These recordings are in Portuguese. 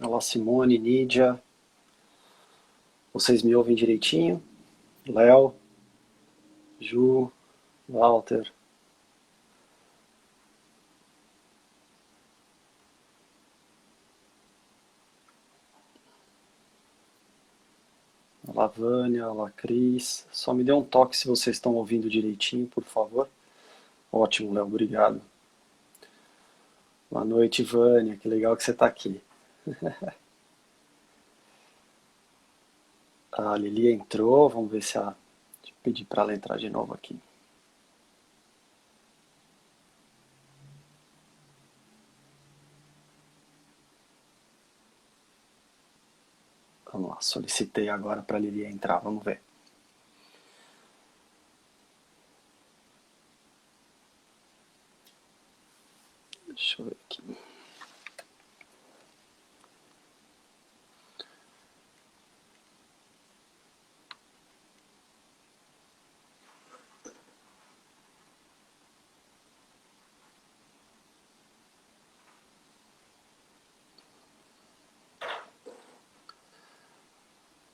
Olá, Simone, Nídia. Vocês me ouvem direitinho? Léo, Ju, Walter. Olá, Vânia. Olá, Cris. Só me dê um toque se vocês estão ouvindo direitinho, por favor. Ótimo, Léo, obrigado. Boa noite, Vânia. Que legal que você está aqui. A Lili entrou. Vamos ver se a... Deixa eu pedir para ela entrar de novo aqui. Vamos lá, solicitei agora para a Lili entrar. Vamos ver. Deixa eu ver aqui.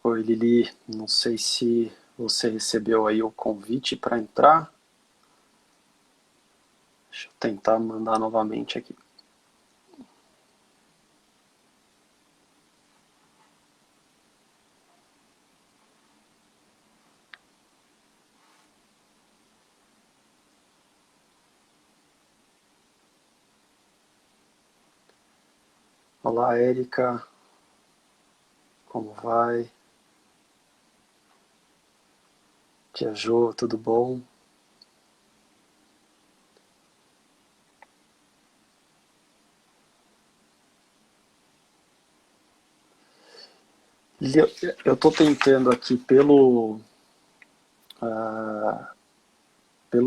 Oi, Lili. Não sei se você recebeu aí o convite para entrar. Deixa eu tentar mandar novamente aqui. Olá, Érica. Como vai? Tia Jo, tudo bom? Lili, eu estou tentando aqui pelo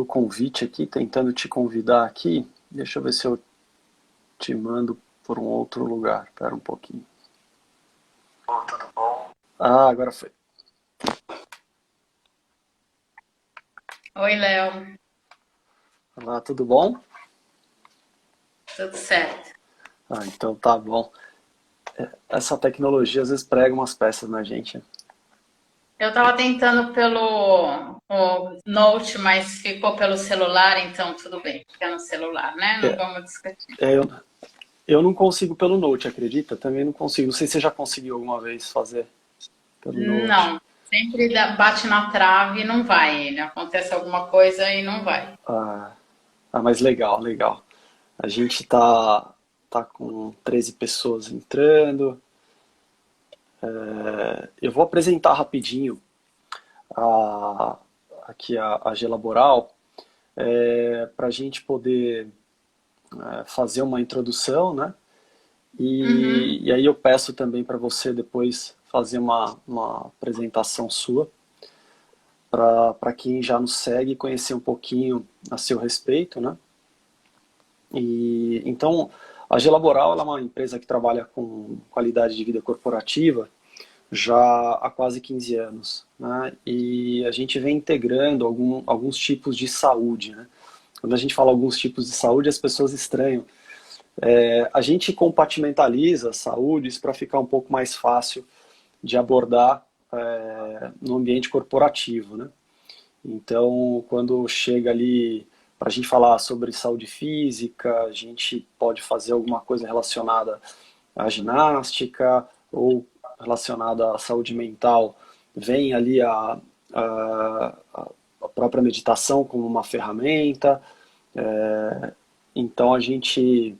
convite aqui, tentando te convidar aqui. Deixa eu ver se eu te mando por um outro lugar. Espera um pouquinho. Tudo bom? Ah, agora foi. Oi, Léo. Olá, tudo bom? Tudo certo? Ah, então tá bom. Essa tecnologia às vezes prega umas peças na gente, né? Eu estava tentando pelo o Note, mas ficou pelo celular, então tudo bem. Fica no celular, né? Não É, vamos discutir. eu não consigo pelo Note, acredita? Também não consigo. Não sei se você já conseguiu alguma vez fazer pelo Note. Não. Sempre bate na trave e não vai ele. Acontece alguma coisa e não vai. Ah, mas legal, legal. A gente tá com 13 pessoas entrando. Eu vou apresentar rapidinho a, aqui a G Laboral para a gente poder fazer uma introdução, né? Uhum. E aí eu peço também para você depois fazer uma apresentação sua para quem já nos segue conhecer um pouquinho a seu respeito, né? E então a G Laboral ela é uma empresa que trabalha com qualidade de vida corporativa já há quase 15 anos, né? E a gente vem integrando alguns tipos de saúde, né? Quando a gente fala alguns tipos de saúde, as pessoas estranham. A gente compartimentaliza saúdes para ficar um pouco mais fácil de abordar no ambiente corporativo, né? Então, quando chega ali para a gente falar sobre saúde física, a gente pode fazer alguma coisa relacionada à ginástica ou relacionada à saúde mental. Vem ali a, a própria meditação como uma ferramenta. Então, a gente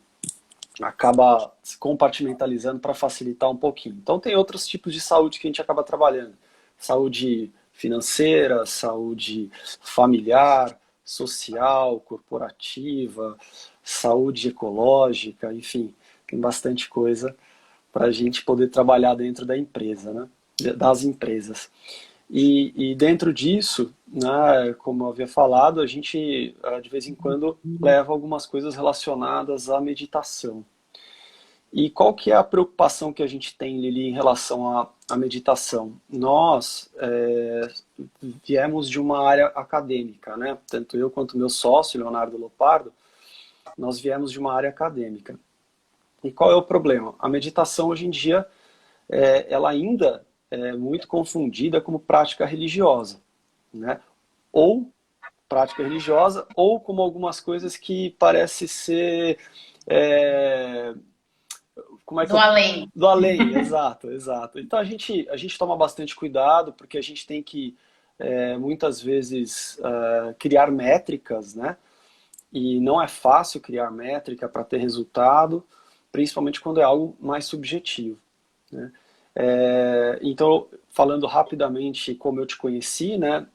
acaba se compartimentalizando para facilitar um pouquinho. Então tem outros tipos de saúde que a gente acaba trabalhando. Saúde financeira, saúde familiar, social, corporativa, saúde ecológica, enfim, tem bastante coisa para a gente poder trabalhar dentro da empresa, né? Das empresas. E dentro disso, né, como eu havia falado, a gente de vez em quando leva algumas coisas relacionadas à meditação. E qual que é a preocupação que a gente tem, Lili, em relação à meditação? Nós viemos de uma área acadêmica, né? Tanto eu quanto meu sócio, Leonardo Lopardo, nós viemos de uma área acadêmica. E qual é o problema? A meditação hoje em dia, ela ainda é muito confundida como prática religiosa, né? Ou prática religiosa, ou como algumas coisas que parece ser... como é que Do eu... além. Do além, exato, exato. Então a gente toma bastante cuidado, porque a gente tem que, muitas vezes, criar métricas, né? E não é fácil criar métrica para ter resultado, principalmente quando é algo mais subjetivo, né? Então, falando rapidamente como eu te conheci, né?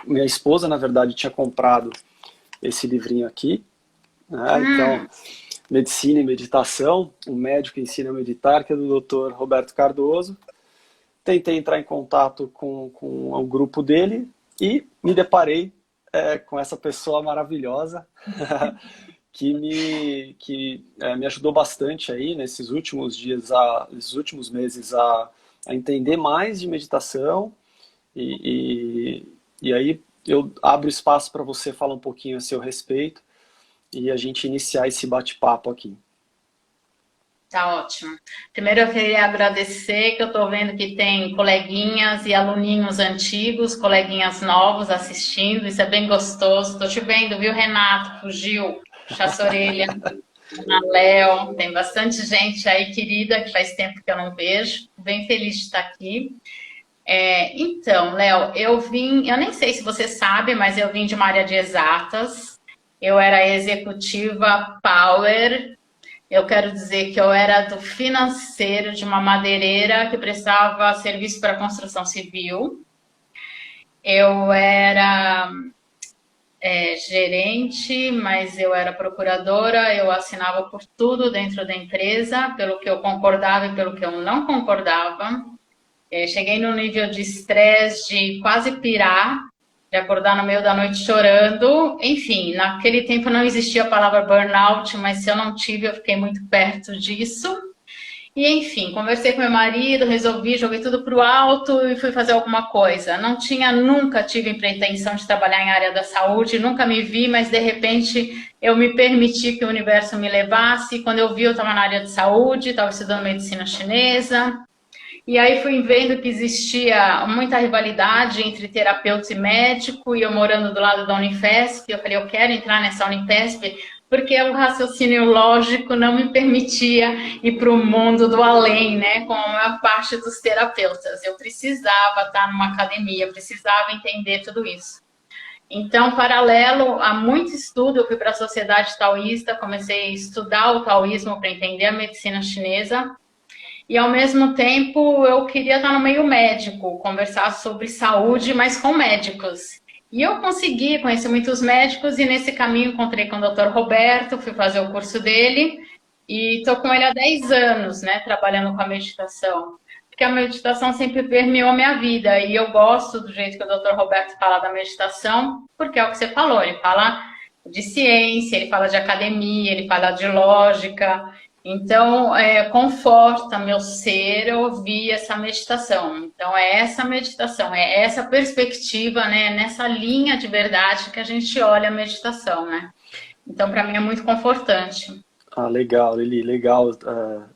Minha esposa, na verdade, tinha comprado esse livrinho aqui, né? Então, Medicina e Meditação, um médico ensina a meditar, que é do Dr. Roberto Cardoso. Tentei entrar em contato com o grupo dele e me deparei com essa pessoa maravilhosa que me ajudou bastante aí nesses últimos dias, nesses últimos meses a entender mais de meditação e aí eu abro espaço para você falar um pouquinho a seu respeito e a gente iniciar esse bate-papo aqui. Tá ótimo. Primeiro eu queria agradecer que eu estou vendo que tem coleguinhas e aluninhos antigos, coleguinhas novos assistindo, isso é bem gostoso. Estou te vendo, viu, Renato? Fugiu, puxa a orelha. Ana Léo, tem bastante gente aí querida que faz tempo que eu não vejo. Bem feliz de estar aqui. Então, Léo, eu nem sei se você sabe, mas eu vim de uma área de exatas. Eu era executiva Power. Eu quero dizer que eu era do financeiro de uma madeireira que prestava serviço para construção civil. Eu era gerente, mas eu era procuradora, eu assinava por tudo dentro da empresa, pelo que eu concordava e pelo que eu não concordava. Cheguei num nível de estresse, de quase pirar, de acordar no meio da noite chorando. Enfim, naquele tempo não existia a palavra burnout, mas se eu não tive, eu fiquei muito perto disso. E enfim, conversei com meu marido, resolvi, joguei tudo para o alto e fui fazer alguma coisa. Nunca tive pretensão de trabalhar em área da saúde, nunca me vi, mas de repente eu me permiti que o universo me levasse. Quando eu vi, eu estava na área de saúde, estava estudando medicina chinesa. E aí fui vendo que existia muita rivalidade entre terapeutas e médico, e eu morando do lado da Unifesp, eu falei, eu quero entrar nessa Unifesp, porque o raciocínio lógico não me permitia ir para o mundo do além, né, como a maior parte dos terapeutas. Eu precisava estar numa academia, precisava entender tudo isso. Então, paralelo a muito estudo, eu fui para a Sociedade Taoísta, comecei a estudar o taoísmo para entender a medicina chinesa, e ao mesmo tempo eu queria estar no meio médico, conversar sobre saúde, mas com médicos. E eu consegui conhecer muitos médicos e nesse caminho encontrei com o Dr. Roberto, fui fazer o curso dele e estou com ele há 10 anos, né, trabalhando com a meditação. Porque a meditação sempre permeou a minha vida e eu gosto do jeito que o Dr. Roberto fala da meditação, porque é o que você falou, ele fala de ciência, ele fala de academia, ele fala de lógica. Então, conforta meu ser ouvir essa meditação. Então, é essa meditação, é essa perspectiva, né? Nessa linha de verdade que a gente olha a meditação, né? Então, para mim é muito confortante. Ah, legal, Lili, legal.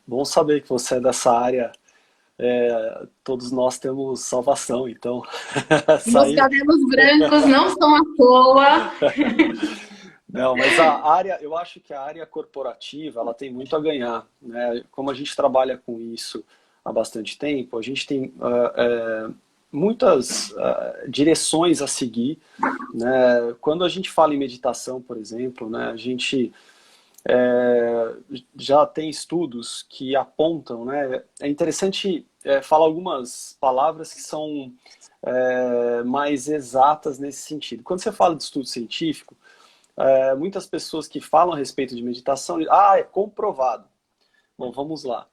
Bom saber que você é dessa área. Todos nós temos salvação, então Meus sair. cabelos brancos não são à toa. Não, mas a área, eu acho que a área corporativa, ela tem muito a ganhar, né? Como a gente trabalha com isso há bastante tempo, a gente tem muitas direções a seguir, né? Quando a gente fala em meditação, por exemplo, né, a gente já tem estudos que apontam, né? É interessante falar algumas palavras que são mais exatas nesse sentido. Quando você fala de estudo científico, muitas pessoas que falam a respeito de meditação dizem, é comprovado. Bom, vamos lá.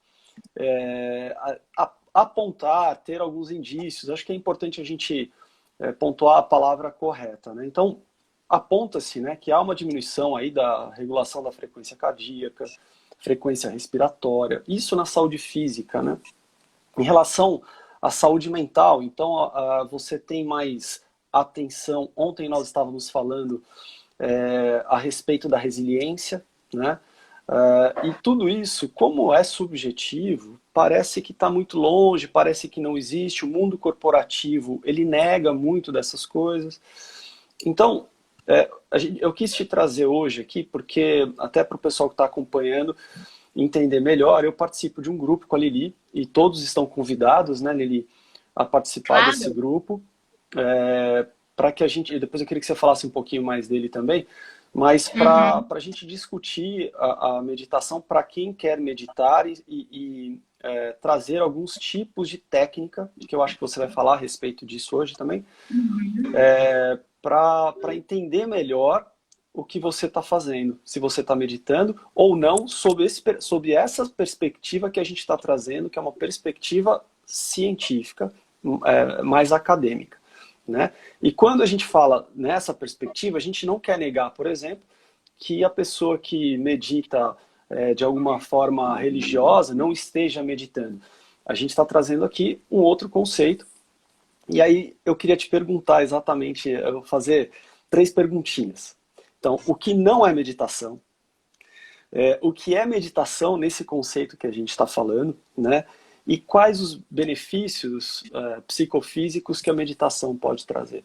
Apontar, ter alguns indícios, acho que é importante a gente pontuar a palavra correta, né? Então, aponta-se, né, que há uma diminuição aí da regulação da frequência cardíaca, frequência respiratória, isso na saúde física, né? Em relação à saúde mental, então você tem mais atenção. Ontem nós estávamos falando a respeito da resiliência, né? E tudo isso, como é subjetivo, parece que está muito longe, parece que não existe. O mundo corporativo, ele nega muito dessas coisas. Então, eu quis te trazer hoje aqui, porque até para o pessoal que está acompanhando entender melhor, eu participo de um grupo com a Lili, e todos estão convidados, né, Lili, a participar desse Claro. grupo, para que a gente, depois eu queria que você falasse um pouquinho mais dele também, mas para Uhum. a gente discutir a meditação para quem quer meditar trazer alguns tipos de técnica, que eu acho que você vai falar a respeito disso hoje também, Uhum. para entender melhor o que você está fazendo, se você está meditando ou não, sob essa perspectiva que a gente está trazendo, que é uma perspectiva científica, mais acadêmica. Né? E quando a gente fala nessa perspectiva, a gente não quer negar, por exemplo, que a pessoa que medita de alguma forma religiosa não esteja meditando. A gente está trazendo aqui um outro conceito. E aí eu queria te perguntar exatamente, eu vou fazer 3 perguntinhas. Então, o que não é meditação? O que é meditação nesse conceito que a gente está falando, né? E quais os benefícios psicofísicos que a meditação pode trazer?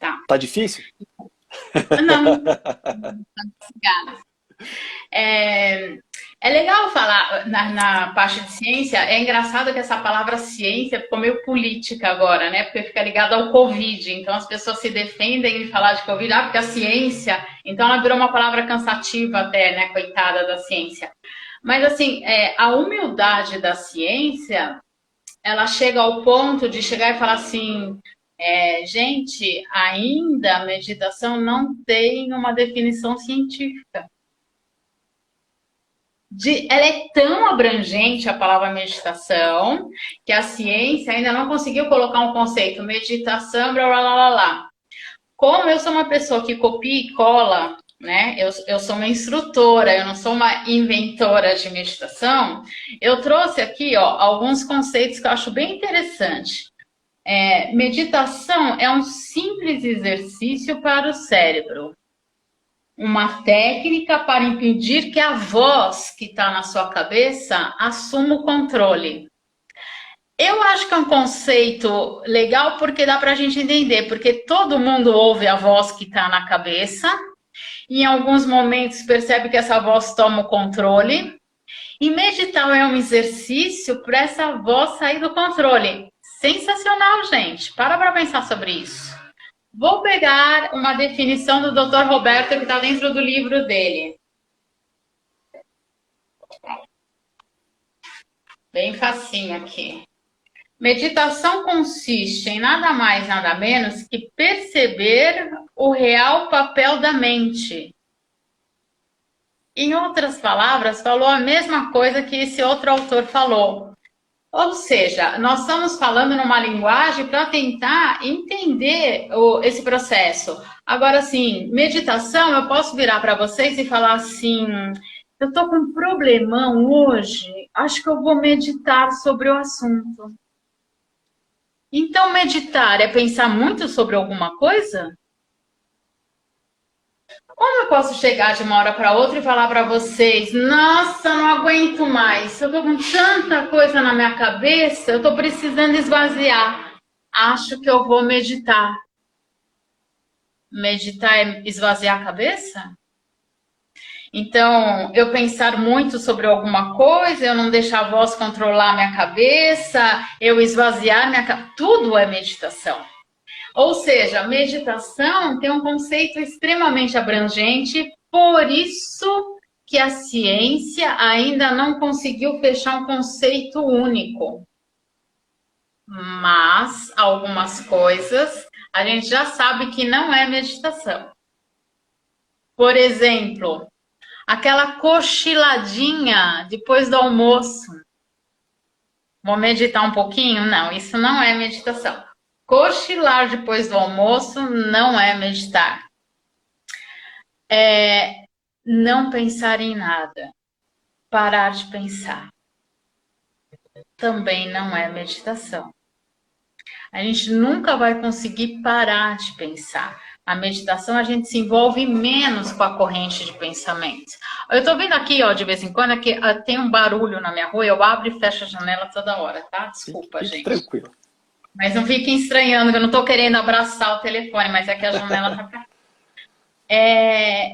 Tá. Tá difícil? Não, obrigada. É, é legal falar na parte de ciência. É engraçado que essa palavra ciência ficou meio política agora, né? Porque fica ligado ao Covid. Então as pessoas se defendem de falar de Covid, porque a ciência. Então ela virou uma palavra cansativa até, né? Coitada da ciência. Mas assim, a humildade da ciência, ela chega ao ponto de chegar e falar assim. Gente, ainda a meditação não tem uma definição científica. Ela é tão abrangente, a palavra meditação, que a ciência ainda não conseguiu colocar um conceito, meditação, blá, blá, blá, blá, blá. Como eu sou uma pessoa que copia e cola, né? Eu sou uma instrutora, eu não sou uma inventora de meditação. Eu trouxe aqui, ó, alguns conceitos que eu acho bem interessante. Meditação é um simples exercício para o cérebro, uma técnica para impedir que a voz que está na sua cabeça assuma o controle. Eu acho que é um conceito legal porque dá para a gente entender, porque todo mundo ouve a voz que está na cabeça, e em alguns momentos percebe que essa voz toma o controle, e meditar é um exercício para essa voz sair do controle. Sensacional, gente. Para pensar sobre isso. Vou pegar uma definição do Dr. Roberto que está dentro do livro dele. Bem facinho aqui. Meditação consiste em nada mais, nada menos que perceber o real papel da mente. Em outras palavras, falou a mesma coisa que esse outro autor falou. Ou seja, nós estamos falando numa linguagem para tentar entender esse processo. Agora, assim, meditação, eu posso virar para vocês e falar assim: eu estou com um problemão hoje, acho que eu vou meditar sobre o assunto. Então, meditar é pensar muito sobre alguma coisa? Como eu posso chegar de uma hora para outra e falar para vocês, nossa, não aguento mais, eu tô com tanta coisa na minha cabeça, eu tô precisando esvaziar. Acho que eu vou meditar. Meditar é esvaziar a cabeça? Então, eu pensar muito sobre alguma coisa, eu não deixar a voz controlar a minha cabeça, eu esvaziar minha cabeça, tudo é meditação. Ou seja, meditação tem um conceito extremamente abrangente, por isso que a ciência ainda não conseguiu fechar um conceito único. Mas algumas coisas a gente já sabe que não é meditação. Por exemplo, aquela cochiladinha depois do almoço. Vou meditar um pouquinho? Não, isso não é meditação. Cochilar depois do almoço não é meditar. Não pensar em nada. Parar de pensar. Também não é meditação. A gente nunca vai conseguir parar de pensar. a meditação, a gente se envolve menos com a corrente de pensamentos. Eu tô vendo aqui, ó, de vez em quando, que tem um barulho na minha rua, eu abro e fecho a janela toda hora, tá? Desculpa, Fique gente. tranquilo. Mas não fiquem estranhando, que eu não tô querendo abraçar o telefone, mas é que a janela tá pra cá.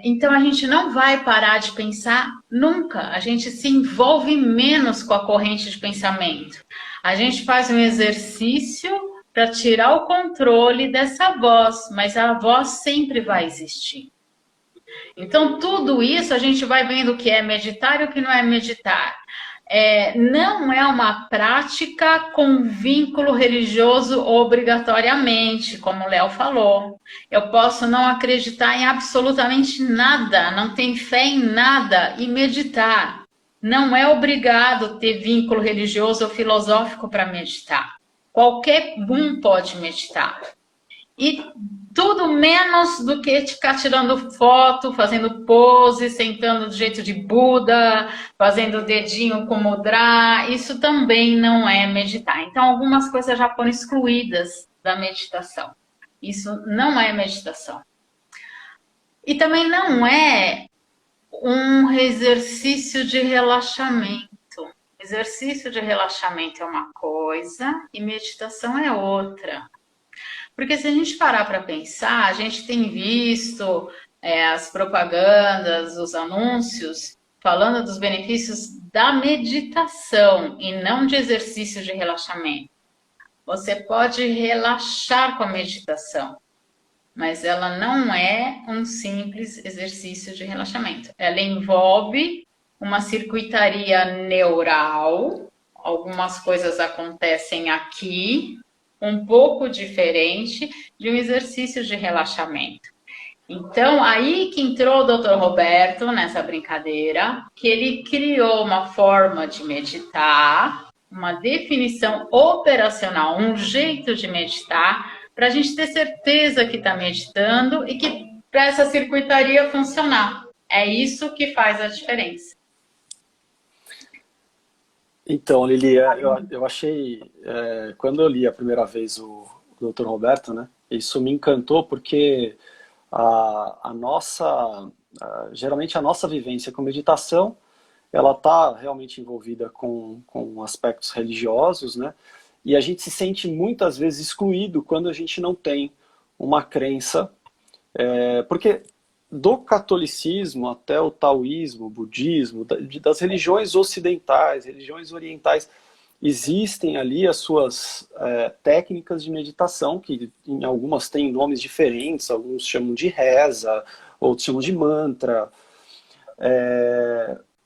Então a gente não vai parar de pensar nunca. A gente se envolve menos com a corrente de pensamento. A gente faz um exercício para tirar o controle dessa voz, mas a voz sempre vai existir. Então tudo isso a gente vai vendo o que é meditar e o que não é meditar. Não é uma prática com vínculo religioso obrigatoriamente, como o Léo falou. Eu posso não acreditar em absolutamente nada, não ter fé em nada e meditar. Não é obrigado ter vínculo religioso ou filosófico para meditar. Qualquer um pode meditar. E tudo menos do que ficar tirando foto, fazendo pose, sentando do jeito de Buda, fazendo o dedinho com mudra. Isso também não é meditar. Então, algumas coisas já foram excluídas da meditação. Isso não é meditação. E também não é um exercício de relaxamento. Exercício de relaxamento é uma coisa e meditação é outra. Porque se a gente parar para pensar, a gente tem visto as propagandas, os anúncios, falando dos benefícios da meditação e não de exercício de relaxamento. Você pode relaxar com a meditação, mas ela não é um simples exercício de relaxamento. Ela envolve uma circuitaria neural, algumas coisas acontecem aqui, um pouco diferente de um exercício de relaxamento. Então, aí que entrou o Dr. Roberto nessa brincadeira, que ele criou uma forma de meditar, uma definição operacional, um jeito de meditar, para a gente ter certeza que está meditando e que para essa circuitaria funcionar. É isso que faz a diferença. Então, Lili, eu achei, quando eu li a primeira vez o Dr. Roberto, né, isso me encantou porque geralmente a nossa vivência com meditação, ela está realmente envolvida com aspectos religiosos, né, e a gente se sente muitas vezes excluído quando a gente não tem uma crença, porque do catolicismo até o taoísmo, o budismo, das religiões ocidentais, religiões orientais, existem ali as suas técnicas de meditação, que em algumas têm nomes diferentes, alguns chamam de reza, outros chamam de mantra.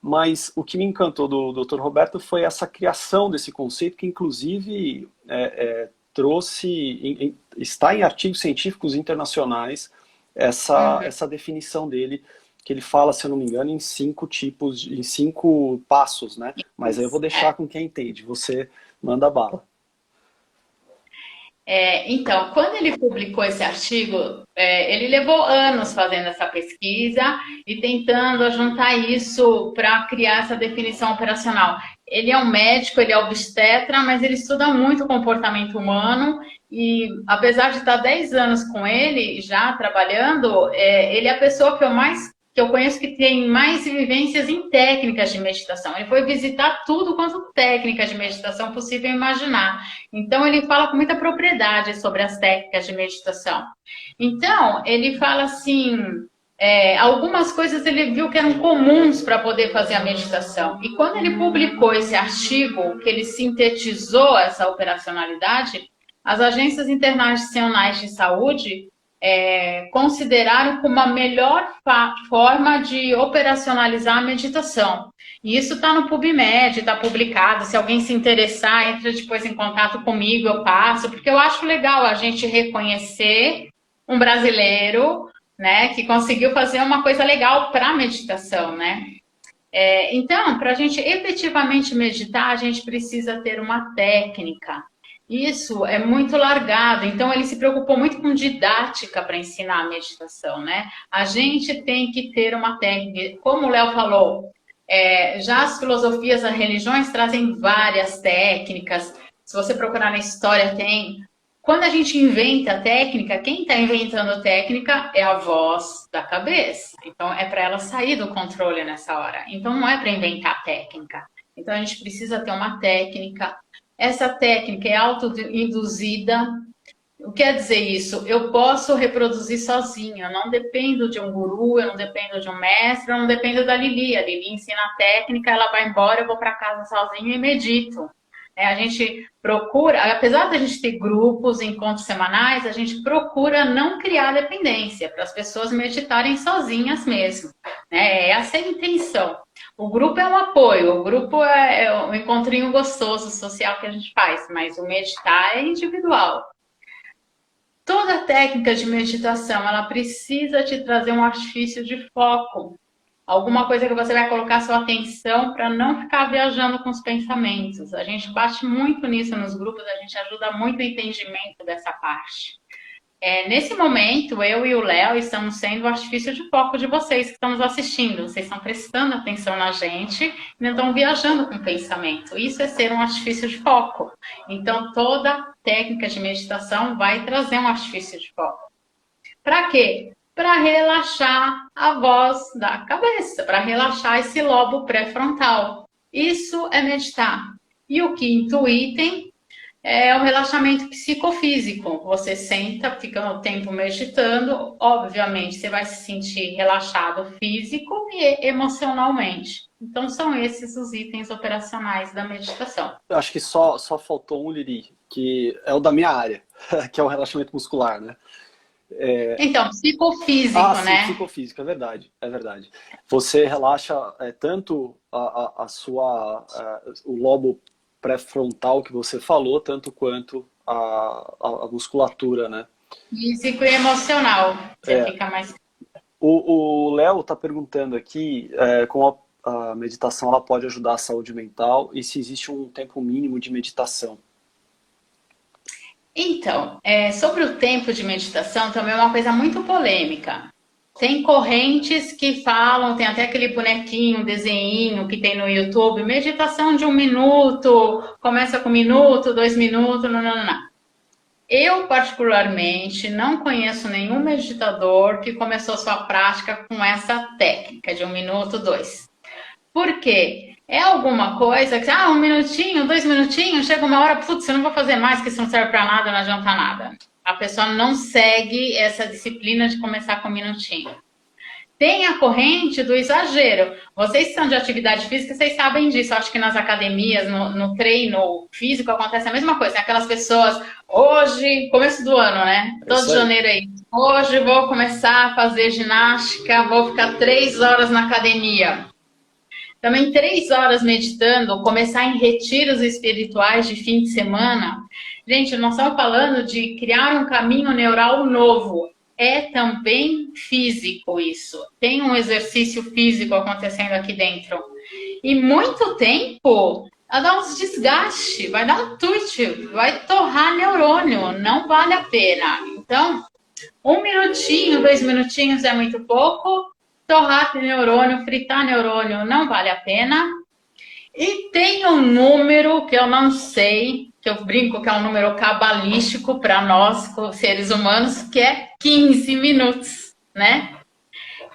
Mas o que me encantou do Dr. Roberto foi essa criação desse conceito, que inclusive está em artigos científicos internacionais, essa definição dele, que ele fala, se eu não me engano, em 5 passos, né? Mas aí eu vou deixar com quem entende. Você manda bala. Então, quando ele publicou esse artigo, ele levou anos fazendo essa pesquisa e tentando juntar isso para criar essa definição operacional. Ele é um médico, ele é obstetra, mas ele estuda muito o comportamento humano e, apesar de estar 10 anos com ele, já trabalhando, ele é a pessoa que eu conheço que tem mais vivências em técnicas de meditação. Ele foi visitar tudo quanto técnica de meditação possível imaginar. Então, ele fala com muita propriedade sobre as técnicas de meditação. Então, ele fala assim, algumas coisas ele viu que eram comuns para poder fazer a meditação. E quando ele publicou esse artigo, que ele sintetizou essa operacionalidade, as agências internacionais de saúde consideraram como a melhor forma de operacionalizar a meditação. E isso está no PubMed, está publicado. Se alguém se interessar, entre depois em contato comigo, eu passo, porque eu acho legal a gente reconhecer um brasileiro, né, que conseguiu fazer uma coisa legal para a meditação, né? Então, para a gente efetivamente meditar, a gente precisa ter uma técnica. Isso é muito largado, então ele se preocupou muito com didática para ensinar a meditação, né? A gente tem que ter uma técnica, como o Léo falou, já as filosofias, as religiões trazem várias técnicas. Se você procurar na história, tem Quando a gente inventa a técnica, quem está inventando a técnica é a voz da cabeça. Então, é para ela sair do controle nessa hora. Então, não é para inventar a técnica. Então, a gente precisa ter uma técnica. Essa técnica é autoinduzida. O que quer dizer isso? Eu posso reproduzir sozinha. Eu não dependo de um guru, eu não dependo de um mestre, eu não dependo da Lili. A Lili ensina a técnica, ela vai embora, eu vou para casa sozinha e medito. A gente procura, apesar da gente ter grupos, encontros semanais, a gente procura não criar dependência, para as pessoas meditarem sozinhas mesmo. Né? Essa é a intenção. O grupo é um apoio, o grupo é um encontrinho gostoso social que a gente faz, mas o meditar é individual. Toda técnica de meditação, ela precisa te trazer um artifício de foco. Alguma coisa que você vai colocar sua atenção para não ficar viajando com os pensamentos. A gente bate muito nisso nos grupos, a gente ajuda muito o entendimento dessa parte. Nesse momento, eu e o Léo estamos sendo o artifício de foco de vocês que estão nos assistindo. Vocês estão prestando atenção na gente e não estão viajando com o pensamento. Isso é ser um artifício de foco. Então, toda técnica de meditação vai trazer um artifício de foco. Para quê? Para relaxar a voz da cabeça, para relaxar esse lobo pré-frontal. Isso é meditar. E o quinto item é o relaxamento psicofísico. Você senta, fica um tempo meditando, obviamente você vai se sentir relaxado físico e emocionalmente. Então são esses os itens operacionais da meditação. Eu acho que só faltou um, Liri, que é o da minha área, que é o relaxamento muscular, né? Então, psicofísico, sim, né? psicofísico, é verdade, é verdade. Você relaxa tanto o lobo pré-frontal que você falou, tanto quanto a musculatura, né? Físico e emocional. Você fica mais... O Léo está perguntando aqui como a meditação ela pode ajudar a saúde mental e se existe um tempo mínimo de meditação. Então, sobre o tempo de meditação também é uma coisa muito polêmica. Tem correntes que falam, tem até aquele bonequinho, desenho que tem no YouTube, meditação de 1 minuto, começa com 1 minuto, 2 minutos, não. Eu, particularmente, não conheço nenhum meditador que começou sua prática com essa técnica de 1 minuto, 2. Por quê? É alguma coisa que, 1 minutinho, 2 minutinhos, chega uma hora, putz, eu não vou fazer mais, que isso não serve para nada, não adianta nada. A pessoa não segue essa disciplina de começar com 1 minutinho. Tem a corrente do exagero. Vocês que são de atividade física, vocês sabem disso. Eu acho que nas academias, no treino físico, acontece a mesma coisa. Tem aquelas pessoas, hoje, começo do ano, né? Todo janeiro aí. Hoje vou começar a fazer ginástica, vou ficar 3 horas na academia. Também 3 horas meditando, começar em retiros espirituais de fim de semana. Gente, nós estamos falando de criar um caminho neural novo. É também físico isso. Tem um exercício físico acontecendo aqui dentro. E muito tempo vai dar uns desgastes, vai dar um tute, vai torrar neurônio. Não vale a pena. Então, 1 minutinho, 2 minutinhos é muito pouco. Torrar neurônio, fritar neurônio não vale a pena. E tem um número que eu não sei, que eu brinco que é um número cabalístico para nós, seres humanos, que é 15 minutos, né?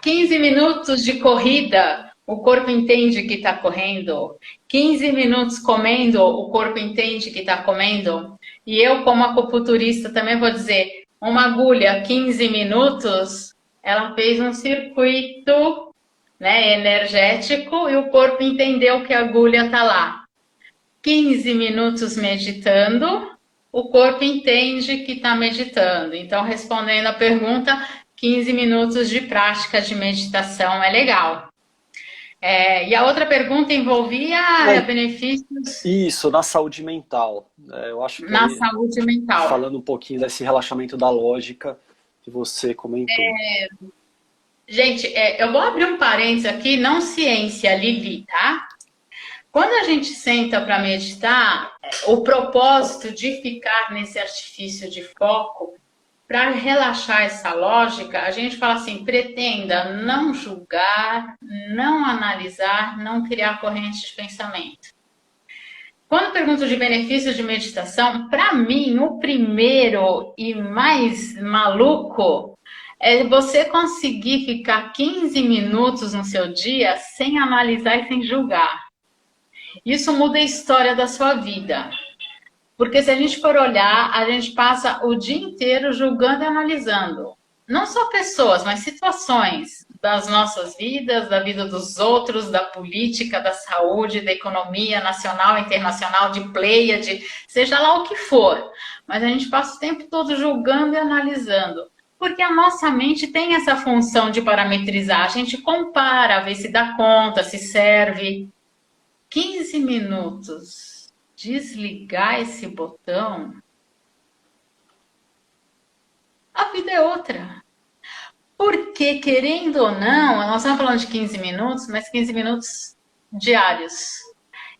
15 minutos de corrida, o corpo entende que está correndo. 15 minutos comendo, o corpo entende que está comendo. E eu, como acupunturista, também vou dizer, uma agulha, 15 minutos, ela fez um circuito, né, energético e o corpo entendeu que a agulha está lá. 15 minutos meditando, o corpo entende que está meditando. Então, respondendo a pergunta, 15 minutos de prática de meditação é legal. E a outra pergunta envolvia benefícios... Isso, na saúde mental. Eu acho que na saúde mental. Falando um pouquinho desse relaxamento da lógica que você comentou. Gente, eu vou abrir um parênteses aqui, não ciência, Lili, tá? Quando a gente senta para meditar, o propósito de ficar nesse artifício de foco, para relaxar essa lógica, a gente fala assim, pretenda não julgar, não analisar, não criar correntes de pensamento. Quando pergunto de benefícios de meditação, para mim, o primeiro e mais maluco é você conseguir ficar 15 minutos no seu dia sem analisar e sem julgar. Isso muda a história da sua vida. Porque se a gente for olhar, a gente passa o dia inteiro julgando e analisando. Não só pessoas, mas situações das nossas vidas, da vida dos outros, da política, da saúde, da economia nacional, internacional, de Pleiade, seja lá o que for. Mas a gente passa o tempo todo julgando e analisando. Porque a nossa mente tem essa função de parametrizar. A gente compara, vê se dá conta, se serve. 15 minutos. Desligar esse botão, a vida é outra. Porque, querendo ou não, nós estamos falando de 15 minutos, mas 15 minutos diários.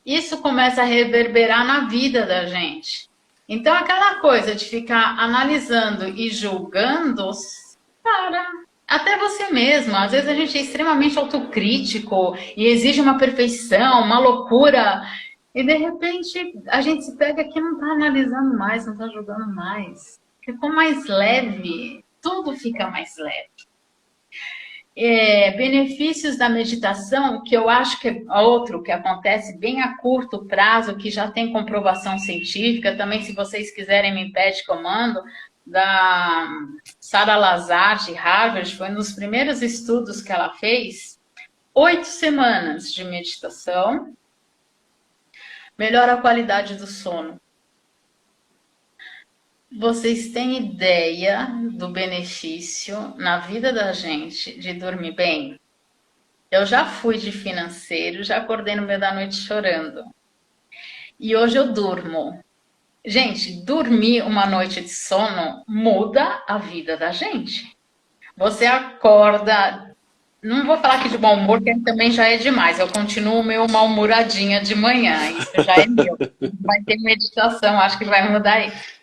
Isso começa a reverberar na vida da gente. Então, aquela coisa de ficar analisando e julgando, para. Até você mesmo. Às vezes a gente é extremamente autocrítico e exige uma perfeição, uma loucura. E de repente a gente se pega aqui e não está analisando mais, não está julgando mais. Ficou mais leve, tudo fica mais leve. Benefícios da meditação, que eu acho que é outro que acontece bem a curto prazo, que já tem comprovação científica, também se vocês quiserem me pede que eu mando, da Sara Lazar, de Harvard, foi um dos primeiros estudos que ela fez, 8 semanas de meditação, melhora a qualidade do sono. Vocês têm ideia do benefício na vida da gente de dormir bem? Eu já fui de financeiro, já acordei no meio da noite chorando. E hoje eu durmo. Gente, dormir uma noite de sono muda a vida da gente. Você acorda, não vou falar aqui de bom humor, porque também já é demais. Eu continuo meio mal-humoradinha de manhã, isso já é meu. Vai ter meditação, acho que vai mudar isso.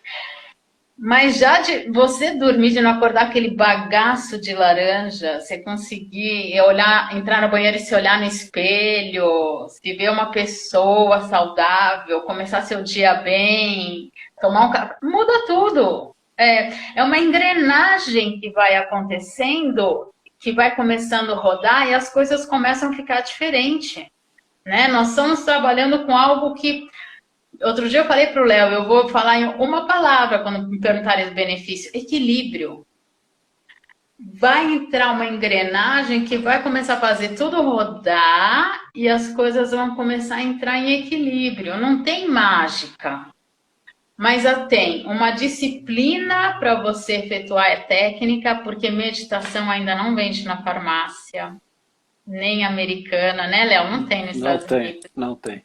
Mas já de você dormir, de não acordar aquele bagaço de laranja, você conseguir olhar, entrar no banheiro e se olhar no espelho, se ver uma pessoa saudável, começar seu dia bem, tomar um café, muda tudo. É uma engrenagem que vai acontecendo, que vai começando a rodar e as coisas começam a ficar diferentes, né? Nós estamos trabalhando com algo que outro dia eu falei para o Léo, eu vou falar em uma palavra quando me perguntarem o benefício: equilíbrio. Vai entrar uma engrenagem que vai começar a fazer tudo rodar e as coisas vão começar a entrar em equilíbrio. Não tem mágica, mas tem uma disciplina para você efetuar a técnica, porque meditação ainda não vende na farmácia, nem americana, né, Léo? Não tem nos Estados Unidos. Não tem.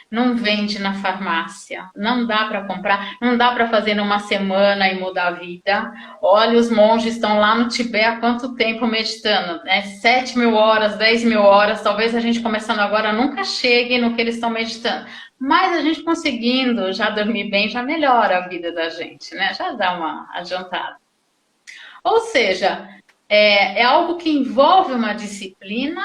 Não vende na farmácia, não dá para comprar, não dá para fazer numa semana e mudar a vida. Olha, os monges estão lá no Tibete há quanto tempo meditando? 7.000 horas, 10.000 horas, talvez a gente começando agora nunca chegue no que eles estão meditando. Mas a gente conseguindo já dormir bem, já melhora a vida da gente, né? Já dá uma adiantada. Ou seja, é algo que envolve uma disciplina,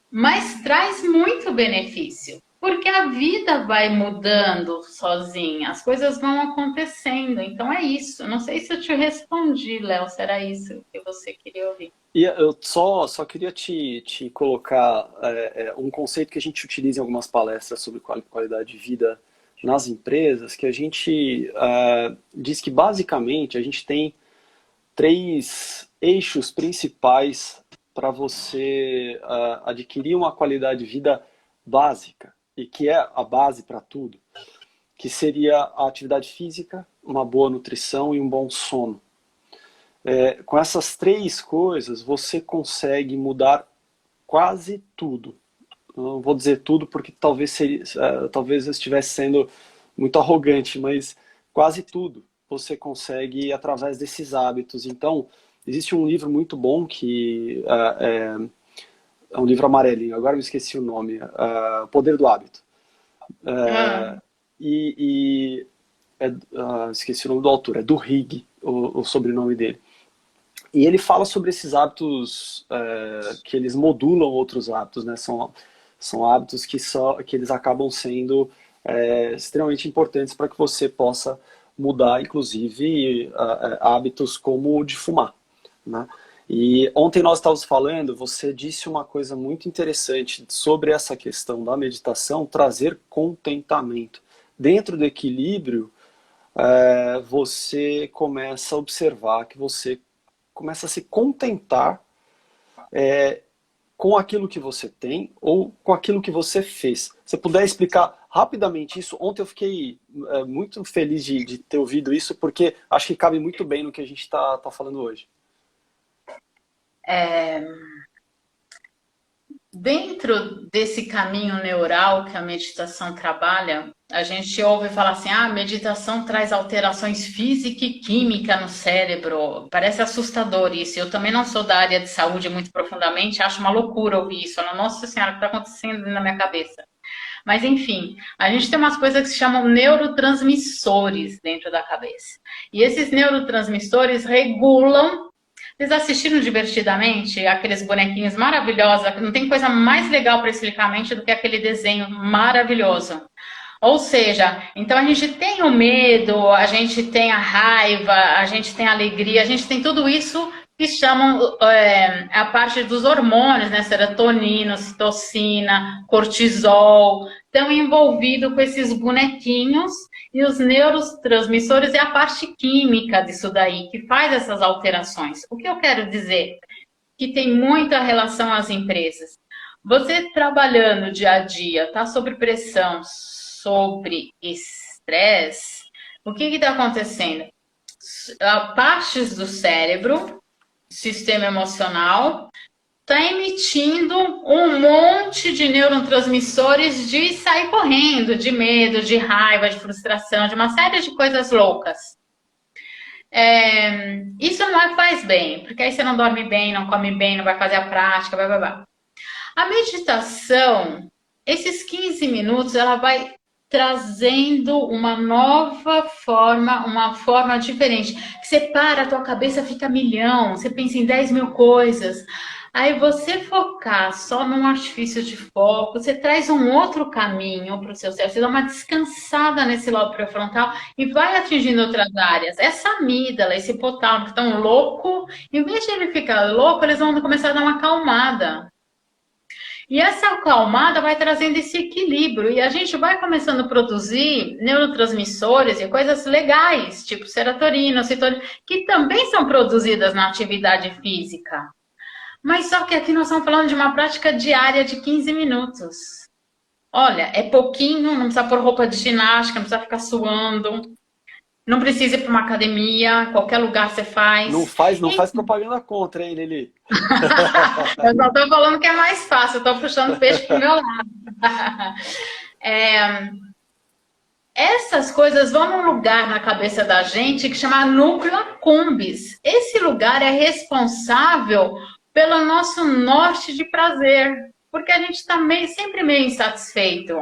mas traz muito benefício. Porque a vida vai mudando sozinha, as coisas vão acontecendo. Então é isso. Não sei se eu te respondi, Léo, se era isso que você queria ouvir. E eu só queria te colocar um conceito que a gente utiliza em algumas palestras sobre qualidade de vida nas empresas, que a gente diz que basicamente a gente tem 3 eixos principais para você adquirir uma qualidade de vida básica, e que é a base para tudo, que seria a atividade física, uma boa nutrição e um bom sono. Com essas 3 coisas, você consegue mudar quase tudo. Não vou dizer tudo porque talvez eu estivesse sendo muito arrogante, mas quase tudo você consegue através desses hábitos. Então, existe um livro muito bom que é um livro amarelinho, agora eu esqueci o nome, O Poder do Hábito. Esqueci o nome do autor, é do Higg, o sobrenome dele. E ele fala sobre esses hábitos que eles modulam outros hábitos, né? São hábitos que eles acabam sendo extremamente importantes para que você possa mudar, inclusive, hábitos como o de fumar, né? E ontem nós estávamos falando, você disse uma coisa muito interessante sobre essa questão da meditação, trazer contentamento. Dentro do equilíbrio, você começa a observar que você começa a se contentar com aquilo que você tem ou com aquilo que você fez. Se puder explicar rapidamente isso, ontem eu fiquei muito feliz de ter ouvido isso, porque acho que cabe muito bem no que a gente está falando hoje. Dentro desse caminho neural que a meditação trabalha, a gente ouve falar assim, a meditação traz alterações física e química no cérebro. Parece assustador isso. Eu também não sou da área de saúde muito profundamente, acho uma loucura ouvir isso. Nossa Senhora, o que está acontecendo na minha cabeça? Mas, enfim, a gente tem umas coisas que se chamam neurotransmissores dentro da cabeça. E esses neurotransmissores regulam. Vocês assistiram divertidamente aqueles bonequinhos maravilhosos? Não tem coisa mais legal para explicar a mente do que aquele desenho maravilhoso. Ou seja, então a gente tem o medo, a gente tem a raiva, a gente tem a alegria, a gente tem tudo isso que chamam a parte dos hormônios, né? Serotonina, citocina, cortisol, estão envolvidos com esses bonequinhos. E os neurotransmissores é a parte química disso daí, que faz essas alterações. O que eu quero dizer? Que tem muita relação às empresas. Você trabalhando dia a dia, está sob pressão, sobre estresse, o que está acontecendo? Partes do cérebro, sistema emocional, está emitindo um monte de neurotransmissores de sair correndo, de medo, de raiva, de frustração, de uma série de coisas loucas. Isso não faz bem, porque aí você não dorme bem, não come bem, não vai fazer a prática, blá, blá, blá. A meditação, esses 15 minutos, ela vai trazendo uma nova forma, uma forma diferente. Você para, a tua cabeça fica milhão, você pensa em 10 mil coisas. Aí você focar só num artifício de foco, você traz um outro caminho para o seu cérebro, você dá uma descansada nesse lobo pré-frontal e vai atingindo outras áreas. Essa amígdala, esse hipotálamo que estão louco, em vez de ele ficar louco, eles vão começar a dar uma acalmada. E essa acalmada vai trazendo esse equilíbrio e a gente vai começando a produzir neurotransmissores e coisas legais, tipo serotonina, ocitocina, que também são produzidas na atividade física. Mas só que aqui nós estamos falando de uma prática diária de 15 minutos. Olha, é pouquinho, não precisa pôr roupa de ginástica, não precisa ficar suando, não precisa ir para uma academia, qualquer lugar você faz. Não faz propaganda contra, hein, Lili? Eu só estou falando que é mais fácil, eu estou puxando peixe para o meu lado. Essas coisas vão num lugar na cabeça da gente que chama núcleo accumbens. Esse lugar é responsável pelo nosso norte de prazer, porque a gente está sempre meio insatisfeito.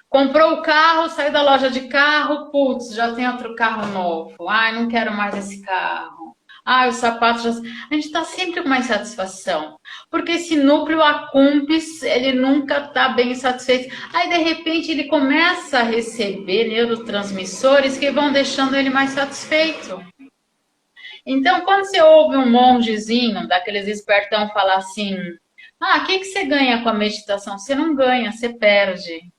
Comprou o carro, saiu da loja de carro, putz, já tem outro carro novo. Ai, não quero mais esse carro. Ai, os sapatos já... A gente está sempre com uma insatisfação, porque esse núcleo accumbens, ele nunca está bem satisfeito. Aí, de repente, ele começa a receber neurotransmissores que vão deixando ele mais satisfeito. Então, quando você ouve um mongezinho, daqueles espertão, falar assim, o que você ganha com a meditação? Você não ganha, você perde.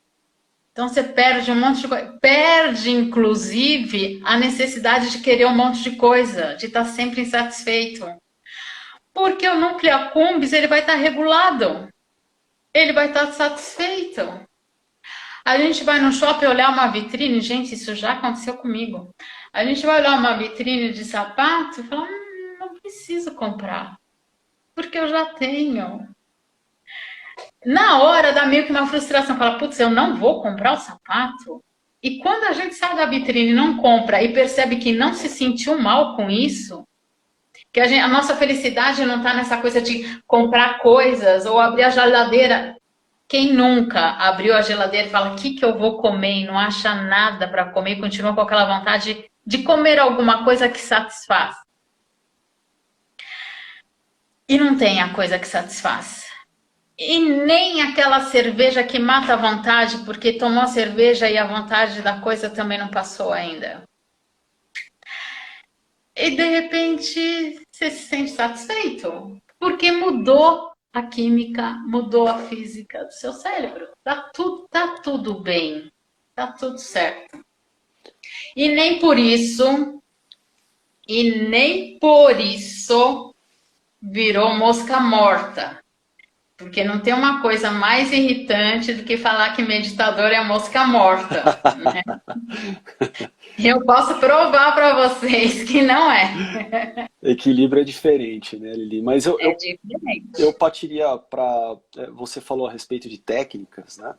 Então, você perde um monte de coisa. Perde, inclusive, a necessidade de querer um monte de coisa, de estar sempre insatisfeito. Porque o núcleo accumbens, ele vai estar regulado. Ele vai estar satisfeito. A gente vai no shopping olhar uma vitrine, gente, isso já aconteceu comigo. A gente vai olhar uma vitrine de sapato e falar, não preciso comprar, porque eu já tenho. Na hora dá meio que uma frustração, fala, putz, eu não vou comprar o sapato. E quando a gente sai da vitrine e não compra e percebe que não se sentiu mal com isso, que a nossa felicidade não está nessa coisa de comprar coisas ou abrir a geladeira. Quem nunca abriu a geladeira e fala, o que eu vou comer e não acha nada para comer e continua com aquela vontade de comer alguma coisa que satisfaz? E não tem a coisa que satisfaz. E nem aquela cerveja que mata a vontade, porque tomou a cerveja e a vontade da coisa também não passou ainda. E de repente você se sente satisfeito, porque mudou a química, mudou a física do seu cérebro. Tá tudo bem, tá tudo certo. E nem por isso, e nem por isso virou mosca morta. Porque não tem uma coisa mais irritante do que falar que meditador é mosca morta, né? Eu posso provar para vocês que não é. Equilíbrio é diferente, né, Lili? Mas É diferente. eu partiria para... Você falou a respeito de técnicas, né?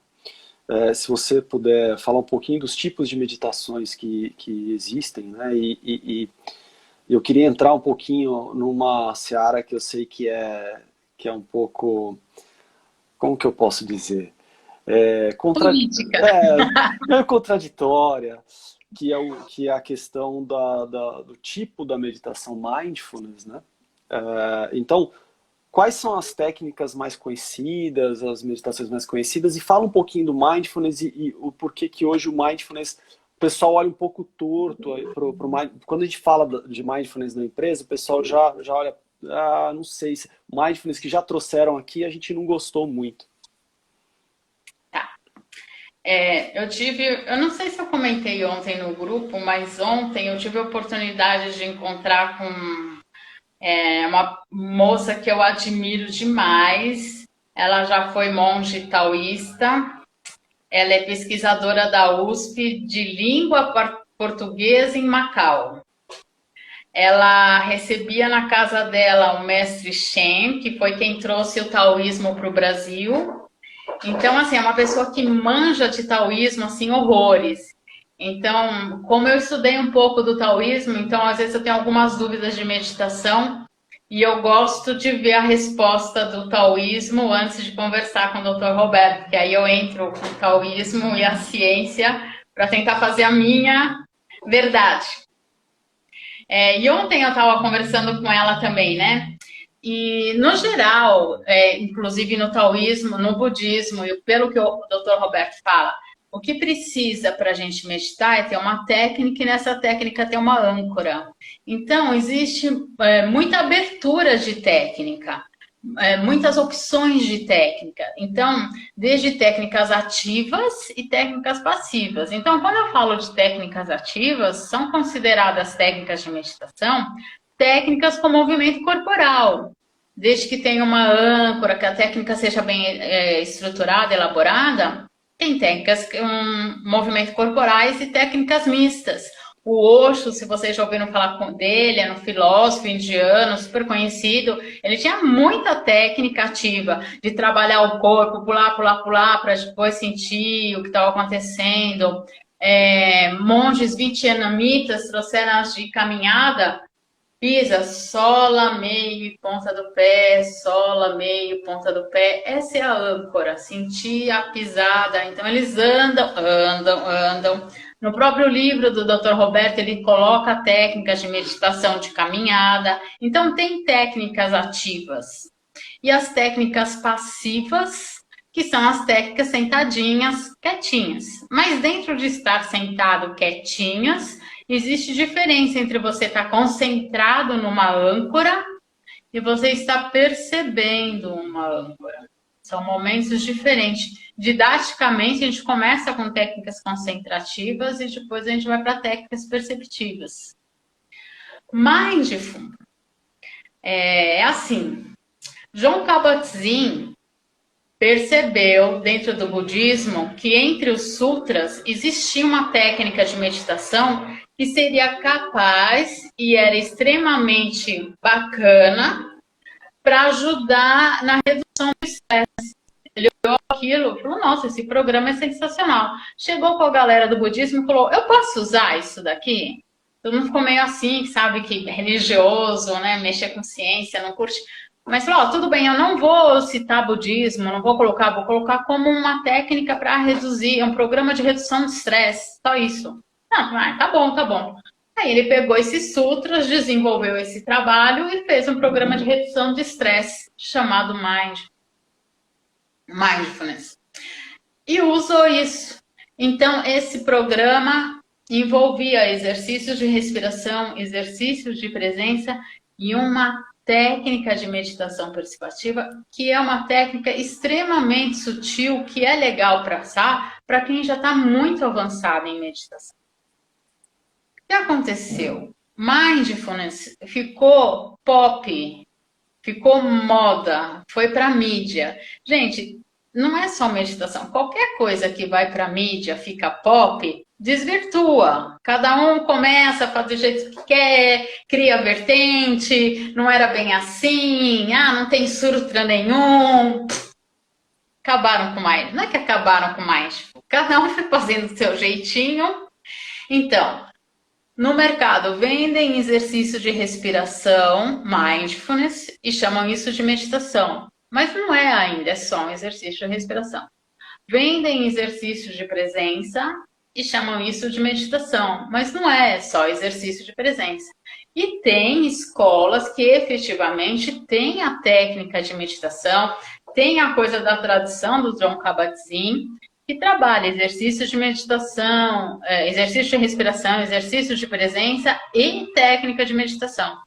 Se você puder falar um pouquinho dos tipos de meditações que existem, né? E eu queria entrar um pouquinho numa seara que eu sei que é um pouco... Como que eu posso dizer? Política. Meio contraditória, que é a questão do tipo da meditação mindfulness, né? Então, quais são as técnicas mais conhecidas, as meditações mais conhecidas, e fala um pouquinho do mindfulness e o porquê que hoje o mindfulness, o pessoal olha um pouco torto quando a gente fala de mindfulness na empresa, o pessoal já olha, não sei, mindfulness que já trouxeram aqui, a gente não gostou muito. Eu não sei se eu comentei ontem no grupo, mas ontem eu tive a oportunidade de encontrar com uma moça que eu admiro demais. Ela já foi monge taoísta, ela é pesquisadora da USP de língua portuguesa em Macau. Ela recebia na casa dela o mestre Shen, que foi quem trouxe o taoísmo para o Brasil. Então, assim, é uma pessoa que manja de taoísmo, assim, horrores. Então, como eu estudei um pouco do taoísmo, então às vezes eu tenho algumas dúvidas de meditação e eu gosto de ver a resposta do taoísmo antes de conversar com o Dr. Roberto, que aí eu entro com o taoísmo e a ciência para tentar fazer a minha verdade. E ontem eu estava conversando com ela também, né? E, no geral, inclusive no taoísmo, no budismo, e pelo que o Dr. Roberto fala, o que precisa para a gente meditar é ter uma técnica e nessa técnica ter uma âncora. Então, existe muita abertura de técnica, muitas opções de técnica. Então, desde técnicas ativas e técnicas passivas. Então, quando eu falo de técnicas ativas, são consideradas técnicas de meditação técnicas com movimento corporal, desde que tenha uma âncora, que a técnica seja bem estruturada, elaborada, tem técnicas com movimento corporais e técnicas mistas. O Osho, se vocês já ouviram falar dele, é um filósofo indiano super conhecido, ele tinha muita técnica ativa de trabalhar o corpo, pular, pular, pular, para depois sentir o que estava acontecendo. Monges vietnamitas trouxeram as de caminhada. Pisa, sola, meio, ponta do pé, sola, meio, ponta do pé. Essa é a âncora, sentir a pisada. Então, eles andam, andam, andam. No próprio livro do Dr. Roberto, ele coloca técnicas de meditação de caminhada. Então, tem técnicas ativas. E as técnicas passivas, que são as técnicas sentadinhas, quietinhas. Mas dentro de estar sentado quietinhas, existe diferença entre você estar concentrado numa âncora e você estar percebendo uma âncora. São momentos diferentes. Didaticamente, a gente começa com técnicas concentrativas e depois a gente vai para técnicas perceptivas. Mindful é assim. John Kabat-Zinn percebeu dentro do budismo que entre os sutras existia uma técnica de meditação que seria capaz e era extremamente bacana para ajudar na redução do estresse. Ele olhou aquilo e falou, nossa, esse programa é sensacional. Chegou com a galera do budismo e falou, eu posso usar isso daqui? Todo mundo ficou meio assim, sabe, que religioso, né, mexer com ciência, não curte. Mas falou, tudo bem, eu não vou citar budismo, não vou colocar como uma técnica para reduzir, um programa de redução de estresse, só isso. Não, tá bom, tá bom. Aí ele pegou esses sutras, desenvolveu esse trabalho e fez um programa de redução de estresse chamado Mind. Mindfulness. E usou isso. Então, esse programa envolvia exercícios de respiração, exercícios de presença e uma técnica de meditação participativa, que é uma técnica extremamente sutil, que é legal para passar para quem já está muito avançado em meditação. O que aconteceu? Mindfulness ficou pop, ficou moda, foi para mídia. Gente, não é só meditação. Qualquer coisa que vai para mídia, fica pop, desvirtua. Cada um começa a fazer do jeito que quer, cria vertente, não era bem assim, não tem sutra nenhum. Acabaram com mais. Não é que acabaram com mais. Cada um foi fazendo do seu jeitinho. Então, no mercado vendem exercício de respiração, mindfulness, e chamam isso de meditação. Mas não é ainda, é só um exercício de respiração. Vendem exercícios de presença e chamam isso de meditação. Mas não é só exercício de presença. E tem escolas que efetivamente têm a técnica de meditação, tem a coisa da tradição do Jon Kabat-Zinn, que trabalha exercícios de meditação, exercício de respiração, exercício de presença e técnica de meditação.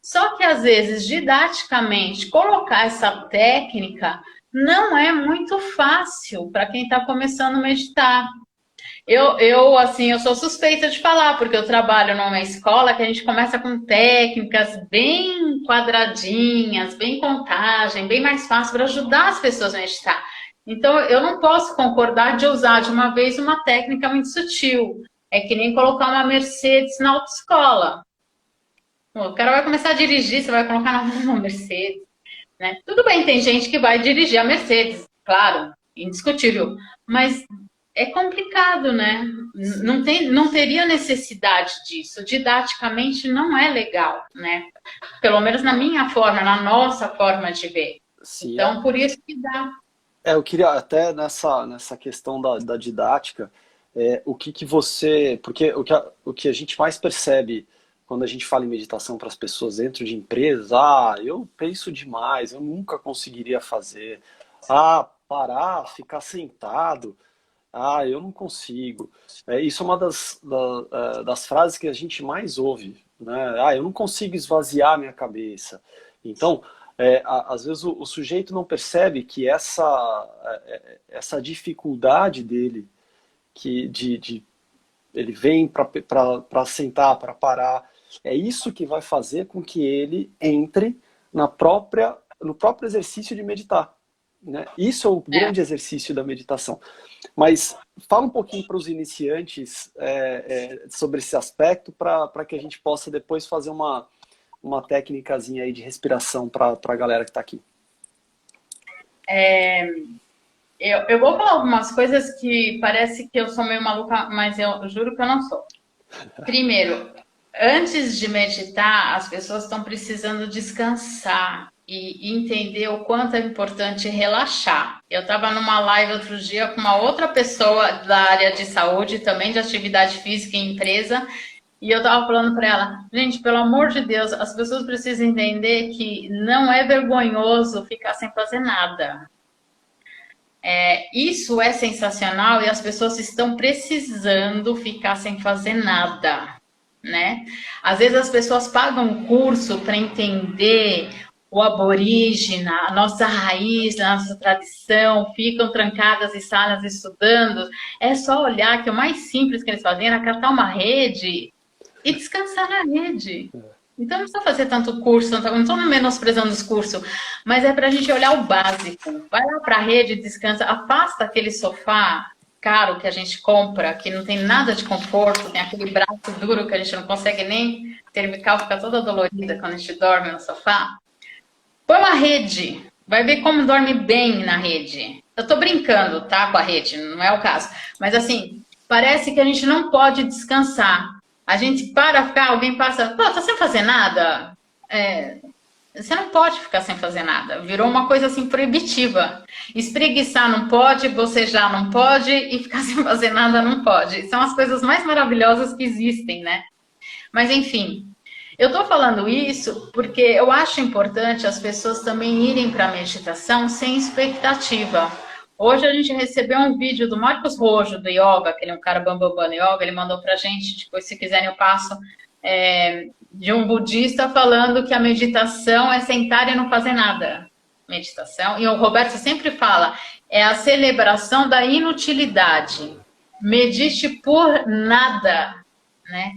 Só que, às vezes, didaticamente, colocar essa técnica não é muito fácil para quem está começando a meditar. Eu sou suspeita de falar, porque eu trabalho numa escola que a gente começa com técnicas bem quadradinhas, bem contagem, bem mais fácil para ajudar as pessoas a meditar. Então, eu não posso concordar de usar de uma vez uma técnica muito sutil. É que nem colocar uma Mercedes na autoescola. O cara vai começar a dirigir, você vai colocar na mão uma Mercedes, né? Tudo bem, tem gente que vai dirigir a Mercedes, claro, indiscutível. Mas é complicado, né? Não teria necessidade disso. Didaticamente não é legal, né? Pelo menos na minha forma, na nossa forma de ver. Sim, então, por isso que dá. eu queria até nessa questão da didática, o que você... Porque o que a gente mais percebe quando a gente fala em meditação para as pessoas dentro de empresas, eu penso demais, eu nunca conseguiria fazer. Parar, ficar sentado, eu não consigo. Isso é uma das frases que a gente mais ouve, né? Eu não consigo esvaziar minha cabeça. Então, às vezes o sujeito não percebe que essa dificuldade dele, ele vem para sentar, para parar, é isso que vai fazer com que ele entre no próprio exercício de meditar, né? Isso é o grande exercício da meditação. Mas fala um pouquinho para os iniciantes sobre esse aspecto, para que a gente possa depois fazer uma técnicazinha aí de respiração para a galera que está aqui. Eu vou falar algumas coisas que parece que eu sou meio maluca, mas eu juro que eu não sou. Primeiro, antes de meditar, as pessoas estão precisando descansar e entender o quanto é importante relaxar. Eu estava numa live outro dia com uma outra pessoa da área de saúde, também de atividade física em empresa, e eu estava falando para ela, gente, pelo amor de Deus, as pessoas precisam entender que não é vergonhoso ficar sem fazer nada. Isso é sensacional e as pessoas estão precisando ficar sem fazer nada, né? Às vezes as pessoas pagam um curso para entender o aborígene, a nossa raiz, a nossa tradição, ficam trancadas em salas estudando. É só olhar que o mais simples que eles fazem era catar uma rede e descansar na rede. Então não precisa fazer tanto curso, não estou menosprezando os cursos, mas é para a gente olhar o básico. Vai lá para a rede, descansa, afasta aquele sofá caro que a gente compra, que não tem nada de conforto, tem aquele braço duro que a gente não consegue nem termicar, fica toda dolorida quando a gente dorme no sofá. Põe uma rede, vai ver como dorme bem na rede. Eu tô brincando, tá, com a rede, não é o caso. Mas assim, parece que a gente não pode descansar. A gente ficar, alguém passa, tá sem fazer nada? Você não pode ficar sem fazer nada. Virou uma coisa assim proibitiva. Espreguiçar não pode, bocejar não pode e ficar sem fazer nada não pode. São as coisas mais maravilhosas que existem, né? Mas enfim, eu tô falando isso porque eu acho importante as pessoas também irem para a meditação sem expectativa. Hoje a gente recebeu um vídeo do Marcos Rojo, do yoga, que ele é um cara bambambam no yoga, ele mandou pra gente, depois se quiserem eu passo, de um budista falando que a meditação é sentar e não fazer nada. Meditação, e o Roberto sempre fala, é a celebração da inutilidade. Medite por nada, né?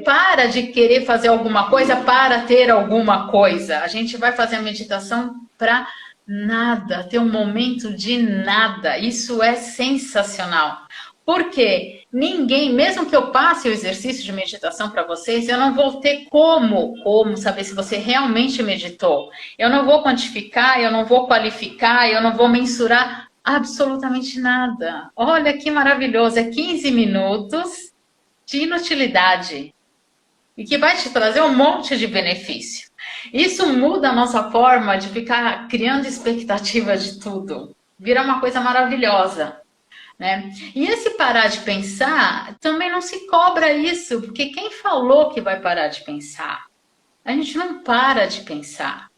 Para de querer fazer alguma coisa para ter alguma coisa. A gente vai fazer a meditação para nada, ter um momento de nada. Isso é sensacional. Porque ninguém, mesmo que eu passe o exercício de meditação para vocês, eu não vou ter como saber se você realmente meditou. Eu não vou quantificar, eu não vou qualificar, eu não vou mensurar absolutamente nada. Olha que maravilhoso, é 15 minutos de inutilidade e que vai te trazer um monte de benefício. Isso muda a nossa forma de ficar criando expectativa de tudo. Vira uma coisa maravilhosa, né? E esse parar de pensar, também não se cobra isso, porque quem falou que vai parar de pensar? A gente não para de pensar.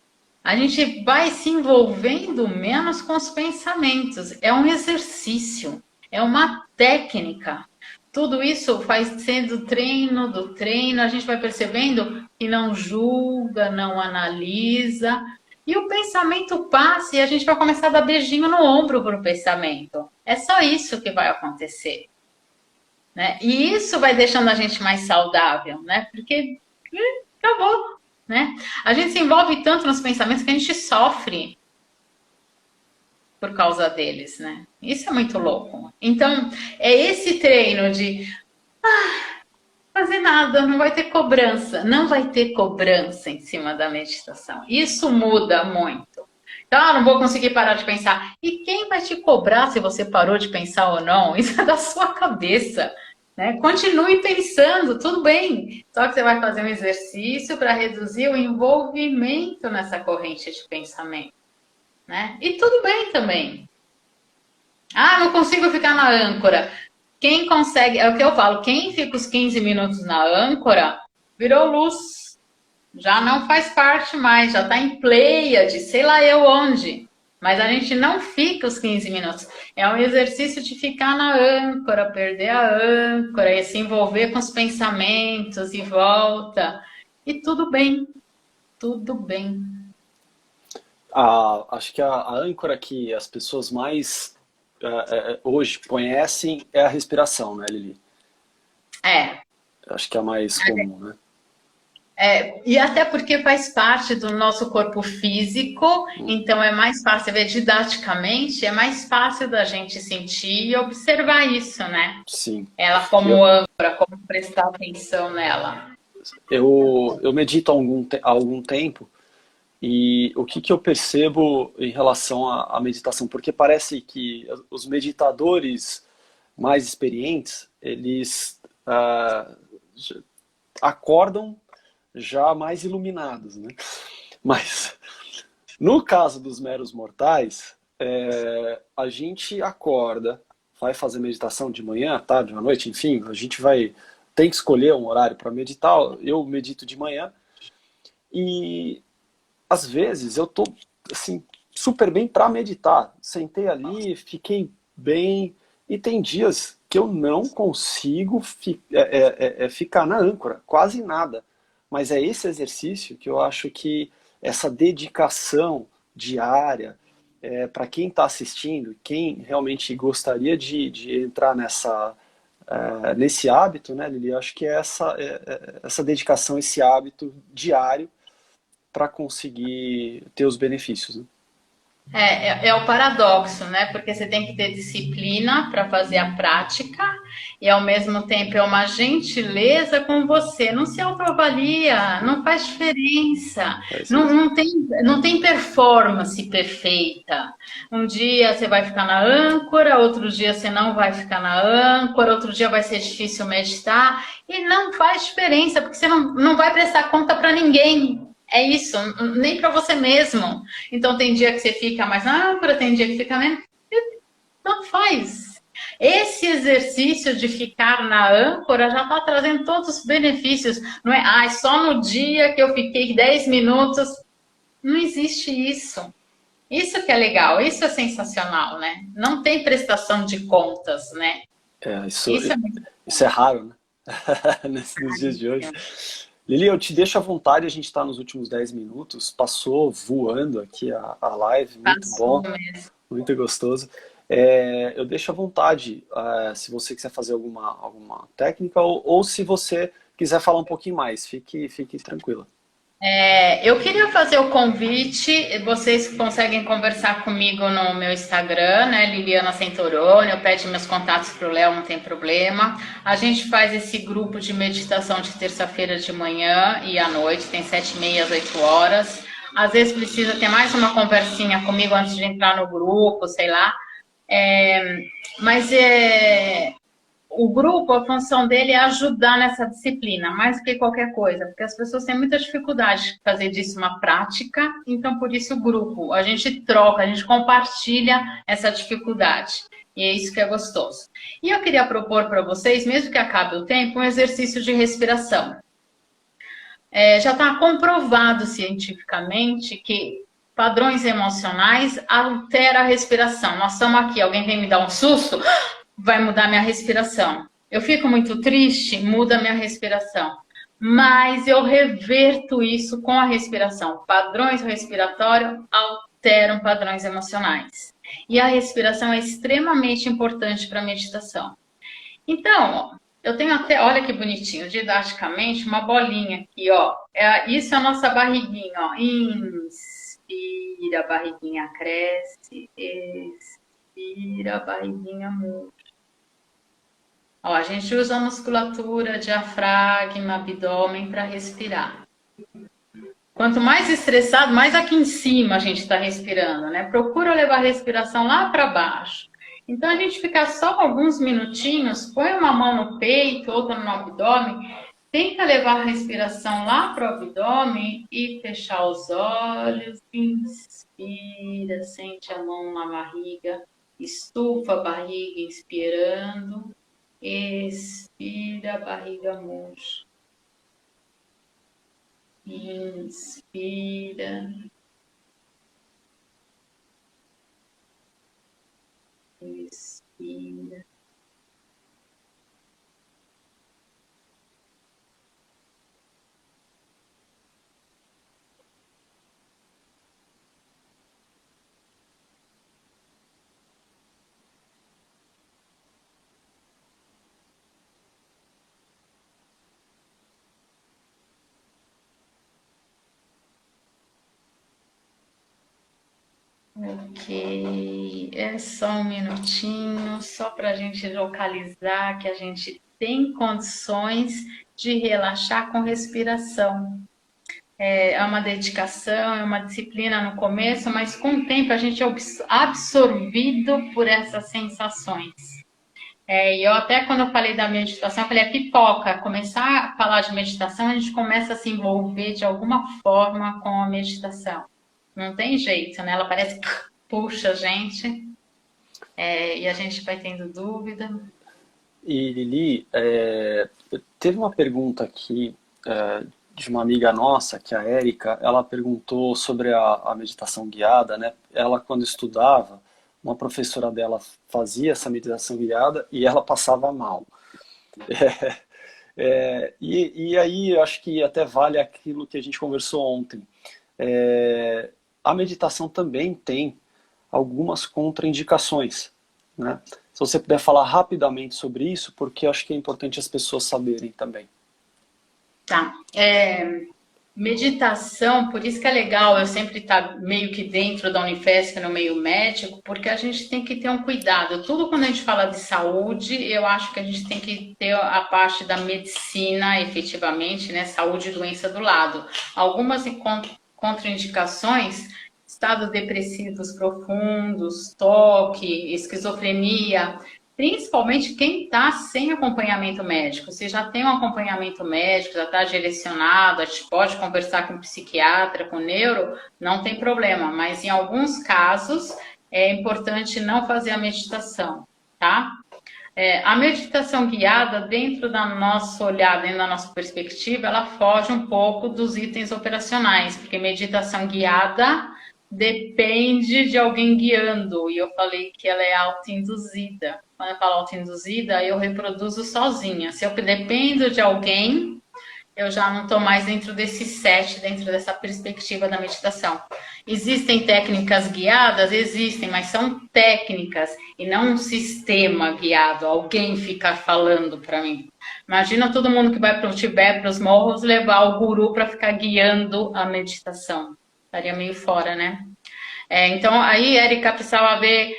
A gente vai se envolvendo menos com os pensamentos. É um exercício, é uma técnica. Tudo isso faz sendo treino do treino, a gente vai percebendo que não julga, não analisa, e o pensamento passa e a gente vai começar a dar beijinho no ombro para o pensamento. É só isso que vai acontecer, né? E isso vai deixando a gente mais saudável, né? Porque acabou, né? A gente se envolve tanto nos pensamentos que a gente sofre por causa deles, né? Isso é muito louco. Então, é esse treino de fazer nada, não vai ter cobrança. Não vai ter cobrança em cima da meditação. Isso muda muito. Então, não vou conseguir parar de pensar. E quem vai te cobrar se você parou de pensar ou não? Isso é da sua cabeça, né? Continue pensando, tudo bem. Só que você vai fazer um exercício para reduzir o envolvimento nessa corrente de pensamento, né? E tudo bem também. Não consigo ficar na âncora. Quem consegue, é o que eu falo, quem fica os 15 minutos na âncora, virou luz. Já não faz parte mais, já está em Pleiade, sei lá eu onde. Mas a gente não fica os 15 minutos. É um exercício de ficar na âncora, perder a âncora e se envolver com os pensamentos e volta. E tudo bem, tudo bem. Acho que a âncora que as pessoas mais hoje conhecem é a respiração, né, Lili? Acho que é a mais comum, né? E até porque faz parte do nosso corpo físico, então é mais fácil, ver didaticamente, é mais fácil da gente sentir e observar isso, né? Sim. Ela como âncora, como prestar atenção nela. Eu medito há algum tempo e o que eu percebo em relação à meditação, porque parece que os meditadores mais experientes, eles acordam já mais iluminados, né? Mas no caso dos meros mortais, a gente acorda, vai fazer meditação de manhã, à tarde, à noite, enfim, a gente tem que escolher um horário para meditar. Eu medito de manhã e às vezes eu tô assim super bem para meditar. Sentei ali, fiquei bem e tem dias que eu não consigo ficar na âncora, quase nada. Mas é esse exercício que eu acho que essa dedicação diária, para quem está assistindo, quem realmente gostaria de entrar nesse hábito, né, Lili? Eu acho que é essa dedicação, esse hábito diário para conseguir ter os benefícios, né? É o paradoxo, né? Porque você tem que ter disciplina para fazer a prática e ao mesmo tempo é uma gentileza com você. Não se autoavalia, não faz diferença. Não tem performance perfeita. Um dia você vai ficar na âncora, outro dia você não vai ficar na âncora, outro dia vai ser difícil meditar e não faz diferença, porque você não vai prestar conta para ninguém. É isso, nem para você mesmo. Então tem dia que você fica mais na âncora, tem dia que fica menos. Não faz. Esse exercício de ficar na âncora já está trazendo todos os benefícios. Não só no dia que eu fiquei 10 minutos. Não existe isso. Isso que é legal, isso é sensacional, né? Não tem prestação de contas, né? É, Isso é muito isso é raro, né? Nos dias de hoje. bom. Lili, eu te deixo à vontade, a gente está nos últimos 10 minutos, passou voando aqui a live, muito Passou bom, mesmo. muito gostoso. É, eu deixo à vontade, se você quiser fazer alguma técnica ou se você quiser falar um pouquinho mais, fique tranquila. Eu queria fazer o convite, vocês conseguem conversar comigo no meu Instagram, né, Liliana Sentoroni, eu peço meus contatos para o Léo, não tem problema. A gente faz esse grupo de meditação de terça-feira de manhã e à noite, tem 7h30 às 8 horas. Às vezes precisa ter mais uma conversinha comigo antes de entrar no grupo, sei lá. É, mas o grupo, a função dele é ajudar nessa disciplina, mais do que qualquer coisa, porque as pessoas têm muita dificuldade de fazer disso uma prática, então por isso o grupo, a gente troca, a gente compartilha essa dificuldade. E é isso que é gostoso. E eu queria propor para vocês, mesmo que acabe o tempo, um exercício de respiração. Já está comprovado cientificamente que padrões emocionais alteram a respiração. Nós estamos aqui, alguém vem me dar um susto, vai mudar minha respiração. Eu fico muito triste, muda minha respiração. Mas eu reverto isso com a respiração. Padrões respiratórios alteram padrões emocionais. E a respiração é extremamente importante para a meditação. Então, eu tenho até, olha que bonitinho, didaticamente, uma bolinha aqui, ó. Isso é a nossa barriguinha, ó. Inspira, a barriguinha cresce. Expira, a barriguinha murcha. Ó, a gente usa a musculatura, diafragma, abdômen para respirar. Quanto mais estressado, mais aqui em cima a gente está respirando, né? Procura levar a respiração lá para baixo. Então a gente fica só alguns minutinhos, põe uma mão no peito, outra no abdômen, tenta levar a respiração lá para o abdômen e fechar os olhos. Inspira, sente a mão na barriga, estufa a barriga inspirando. Expira, a barriga murcha. Inspira. Expira. Ok, é só um minutinho, só para a gente localizar que a gente tem condições de relaxar com respiração. É uma dedicação, é uma disciplina no começo, mas com o tempo a gente é absorvido por essas sensações. E eu até quando eu falei da meditação, eu falei a pipoca. Começar a falar de meditação, a gente começa a se envolver de alguma forma com a meditação. Não tem jeito, né? Ela parece que puxa a gente, e a gente vai tendo dúvida. E Lili, teve uma pergunta aqui de uma amiga nossa, que é a Érica, ela perguntou sobre a meditação guiada, né? Ela, quando estudava, uma professora dela fazia essa meditação guiada e ela passava mal. E aí eu acho que até vale aquilo que a gente conversou ontem. A meditação também tem algumas contraindicações, né? Se você puder falar rapidamente sobre isso, porque eu acho que é importante as pessoas saberem também. Tá. Meditação, por isso que é legal eu sempre estar meio que dentro da Unifesp, no meio médico, porque a gente tem que ter um cuidado. Tudo quando a gente fala de saúde, eu acho que a gente tem que ter a parte da medicina, efetivamente, né? Saúde e doença do lado. Algumas contraindicações, estados depressivos profundos, toque, esquizofrenia, principalmente quem está sem acompanhamento médico. Se já tem um acompanhamento médico, já está direcionado, a gente pode conversar com um psiquiatra, com neuro, não tem problema. Mas em alguns casos é importante não fazer a meditação, tá? A meditação guiada, dentro da nossa olhada, dentro da nossa perspectiva, ela foge um pouco dos itens operacionais, porque meditação guiada depende de alguém guiando. E eu falei que ela é autoinduzida. Quando eu falo autoinduzida, eu reproduzo sozinha. Se eu dependo de alguém, eu já não estou mais dentro desse set, dentro dessa perspectiva da meditação. Existem técnicas guiadas? Existem, mas são técnicas e não um sistema guiado. Alguém ficar falando para mim. Imagina todo mundo que vai para o Tibete, para os morros, levar o guru para ficar guiando a meditação. Estaria meio fora, né? Então, aí, Érica, precisava ver,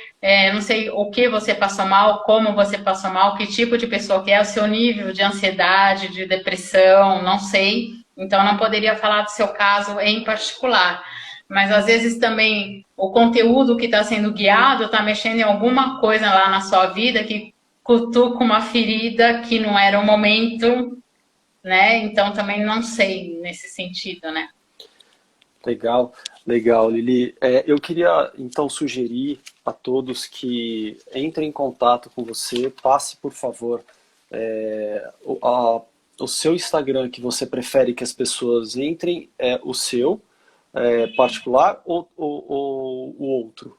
não sei o que você passou mal, como você passou mal, que tipo de pessoa que é, o seu nível de ansiedade, de depressão, não sei. Então, não poderia falar do seu caso em particular. Mas, às vezes, também o conteúdo que está sendo guiado está mexendo em alguma coisa lá na sua vida que cutuca uma ferida que não era o momento, né? Então, também não sei nesse sentido, né? Legal, legal, Lili. Eu queria então sugerir a todos que entrem em contato com você, passe por favor o seu Instagram que você prefere que as pessoas entrem, o seu particular ou o outro?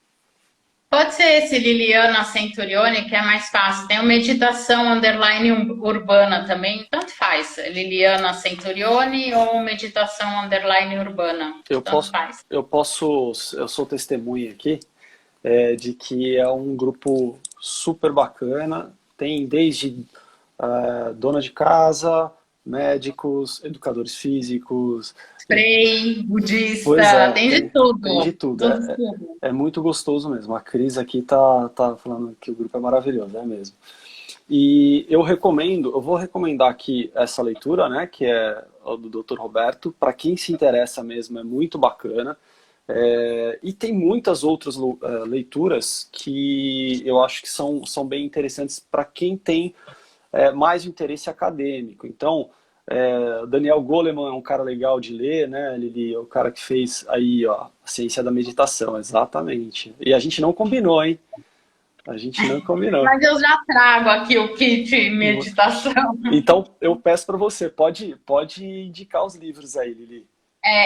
Pode ser esse Liliana Centurione, que é mais fácil. Tem o Meditação Underline Urbana também, tanto faz. Liliana Centurione ou Meditação Underline Urbana, Eu tanto posso, faz. eu sou testemunha aqui de que é um grupo super bacana, tem desde dona de casa, médicos, educadores físicos, Spray, pois budista, é, tem de tem de tudo. tudo. Tudo, tudo. É muito gostoso mesmo. A Cris aqui tá falando que o grupo é maravilhoso, é mesmo. E eu vou recomendar aqui essa leitura, né, que é o do Dr. Roberto, para quem se interessa mesmo, é muito bacana. E tem muitas outras leituras que eu acho que são bem interessantes para quem tem mais interesse acadêmico. Então, Daniel Goleman é um cara legal de ler, né? Ele é o cara que fez aí, ó, a ciência da meditação, exatamente. E a gente não combinou, hein? A gente não combinou. Mas eu já trago aqui o kit meditação. Então, eu peço para você, pode indicar os livros aí, Lili.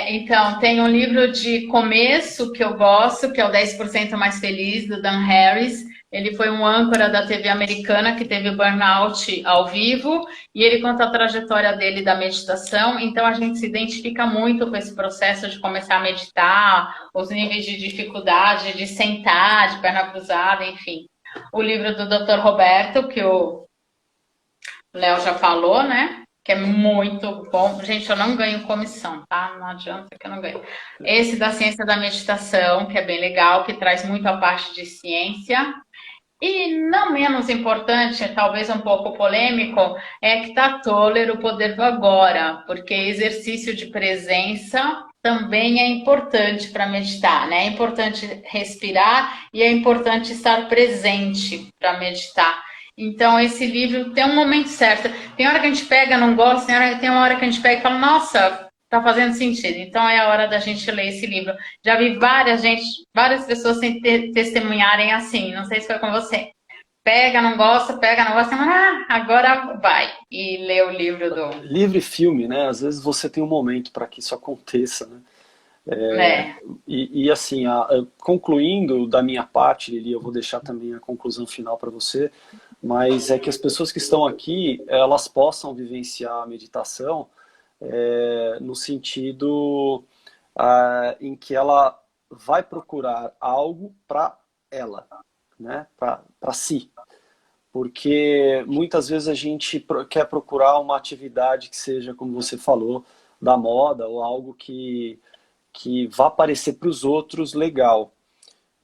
Então, tem um livro de começo que eu gosto, que é o 10% Mais Feliz, do Dan Harris. Ele foi um âncora da TV americana que teve burnout ao vivo e ele conta a trajetória dele da meditação. Então, a gente se identifica muito com esse processo de começar a meditar, os níveis de dificuldade, de sentar, de perna cruzada, enfim. O livro do Dr. Roberto, que o Léo já falou, né? Que é muito bom. Gente, eu não ganho comissão, tá? Não adianta que eu não ganho. Esse da ciência da meditação, que é bem legal, que traz muito a parte de ciência. E não menos importante, talvez um pouco polêmico, é Eckhart Tolle, O Poder do Agora, porque exercício de presença também é importante para meditar, né? É importante respirar e é importante estar presente para meditar. Então, esse livro tem um momento certo. Tem hora que a gente pega, não gosta, tem uma hora que a gente pega e fala, nossa, tá fazendo sentido. Então, é a hora da gente ler esse livro. Já vi várias pessoas testemunharem assim. Não sei se foi com você. Pega, não gosta, mas agora vai. E lê o livro do. Livro e filme, né? Às vezes você tem um momento para que isso aconteça, né? É, Assim, concluindo da minha parte, Lili, eu vou deixar também a conclusão final para você, mas é que as pessoas que estão aqui, elas possam vivenciar a meditação no sentido em que ela vai procurar algo para ela, né? Para si. Porque muitas vezes a gente quer procurar uma atividade que seja, como você falou, da moda ou algo que vá parecer para os outros legal.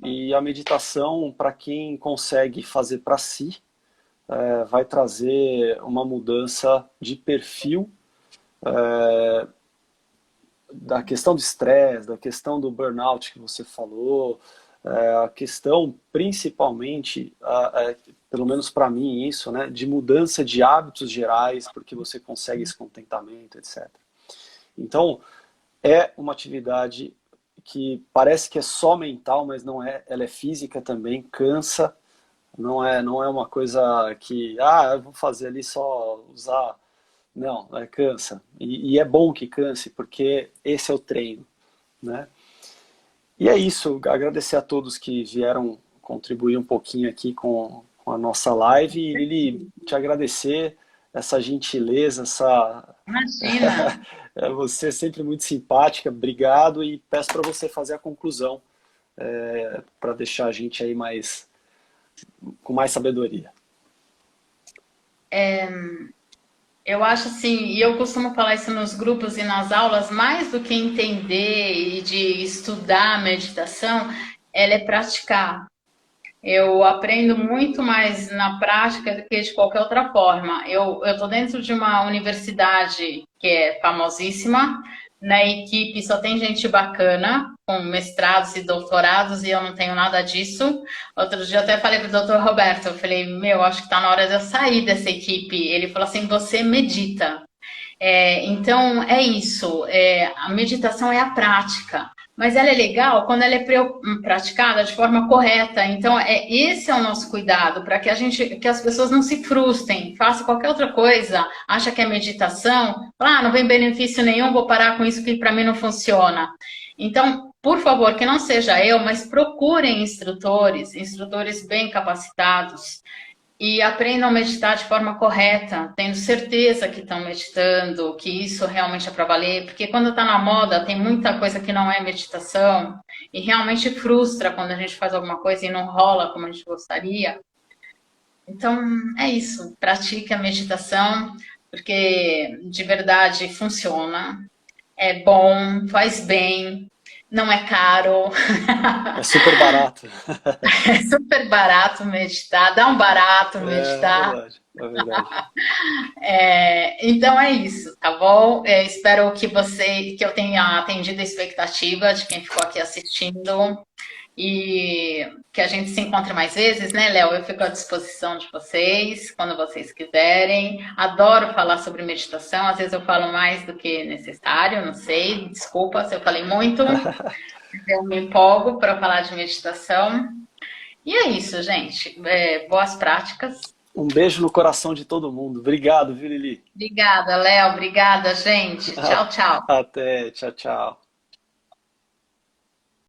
E a meditação, para quem consegue fazer para si, vai trazer uma mudança de perfil da questão do estresse, da questão do burnout que você falou, a questão principalmente, pelo menos para mim isso, né, de mudança de hábitos gerais, porque você consegue esse contentamento, etc. Então, é uma atividade que parece que é só mental, mas não é, ela é física também, cansa, não é uma coisa que, eu vou fazer ali só usar, não, cansa, e é bom que canse, porque esse é o treino, né? E é isso, agradecer a todos que vieram contribuir um pouquinho aqui com a nossa live. E Lili, te agradecer essa gentileza, essa... Imagina. Você é sempre muito simpática, obrigado, e peço para você fazer a conclusão, para deixar a gente aí com mais sabedoria. Eu acho assim, e eu costumo falar isso nos grupos e nas aulas, mais do que entender e de estudar a meditação, ela é praticar. Eu aprendo muito mais na prática do que de qualquer outra forma. Eu estou dentro de uma universidade que é famosíssima, na equipe só tem gente bacana, com mestrados e doutorados, e eu não tenho nada disso. Outro dia eu até falei para o doutor Roberto, eu falei, meu, acho que está na hora de eu sair dessa equipe. Ele falou assim, você medita. Então, é isso. A meditação é a prática. Mas ela é legal quando ela é praticada de forma correta. Então, esse é o nosso cuidado, para que as pessoas não se frustrem, façam qualquer outra coisa, acha que é meditação, não vem benefício nenhum, vou parar com isso que para mim não funciona. Então, por favor, que não seja eu, mas procurem instrutores bem capacitados, e aprendam a meditar de forma correta, tendo certeza que estão meditando, que isso realmente é para valer, porque quando está na moda tem muita coisa que não é meditação e realmente frustra quando a gente faz alguma coisa e não rola como a gente gostaria. Então é isso, pratique a meditação, porque de verdade funciona, é bom, faz bem, não é caro. É super barato. É super barato meditar, dá um barato É meditar. verdade, é verdade. Então é isso, tá bom? Espero que eu tenha atendido a expectativa de quem ficou aqui assistindo e que a gente se encontre mais vezes, né, Léo? Eu fico à disposição de vocês, quando vocês quiserem. Adoro falar sobre meditação, às vezes eu falo mais do que necessário, não sei, desculpa se eu falei muito, eu me empolgo para falar de meditação. E é isso, gente. Boas práticas. Um beijo no coração de todo mundo. Obrigado, viu, Lili? Obrigada, Léo. Obrigada, gente. Tchau, tchau. Até, tchau, tchau.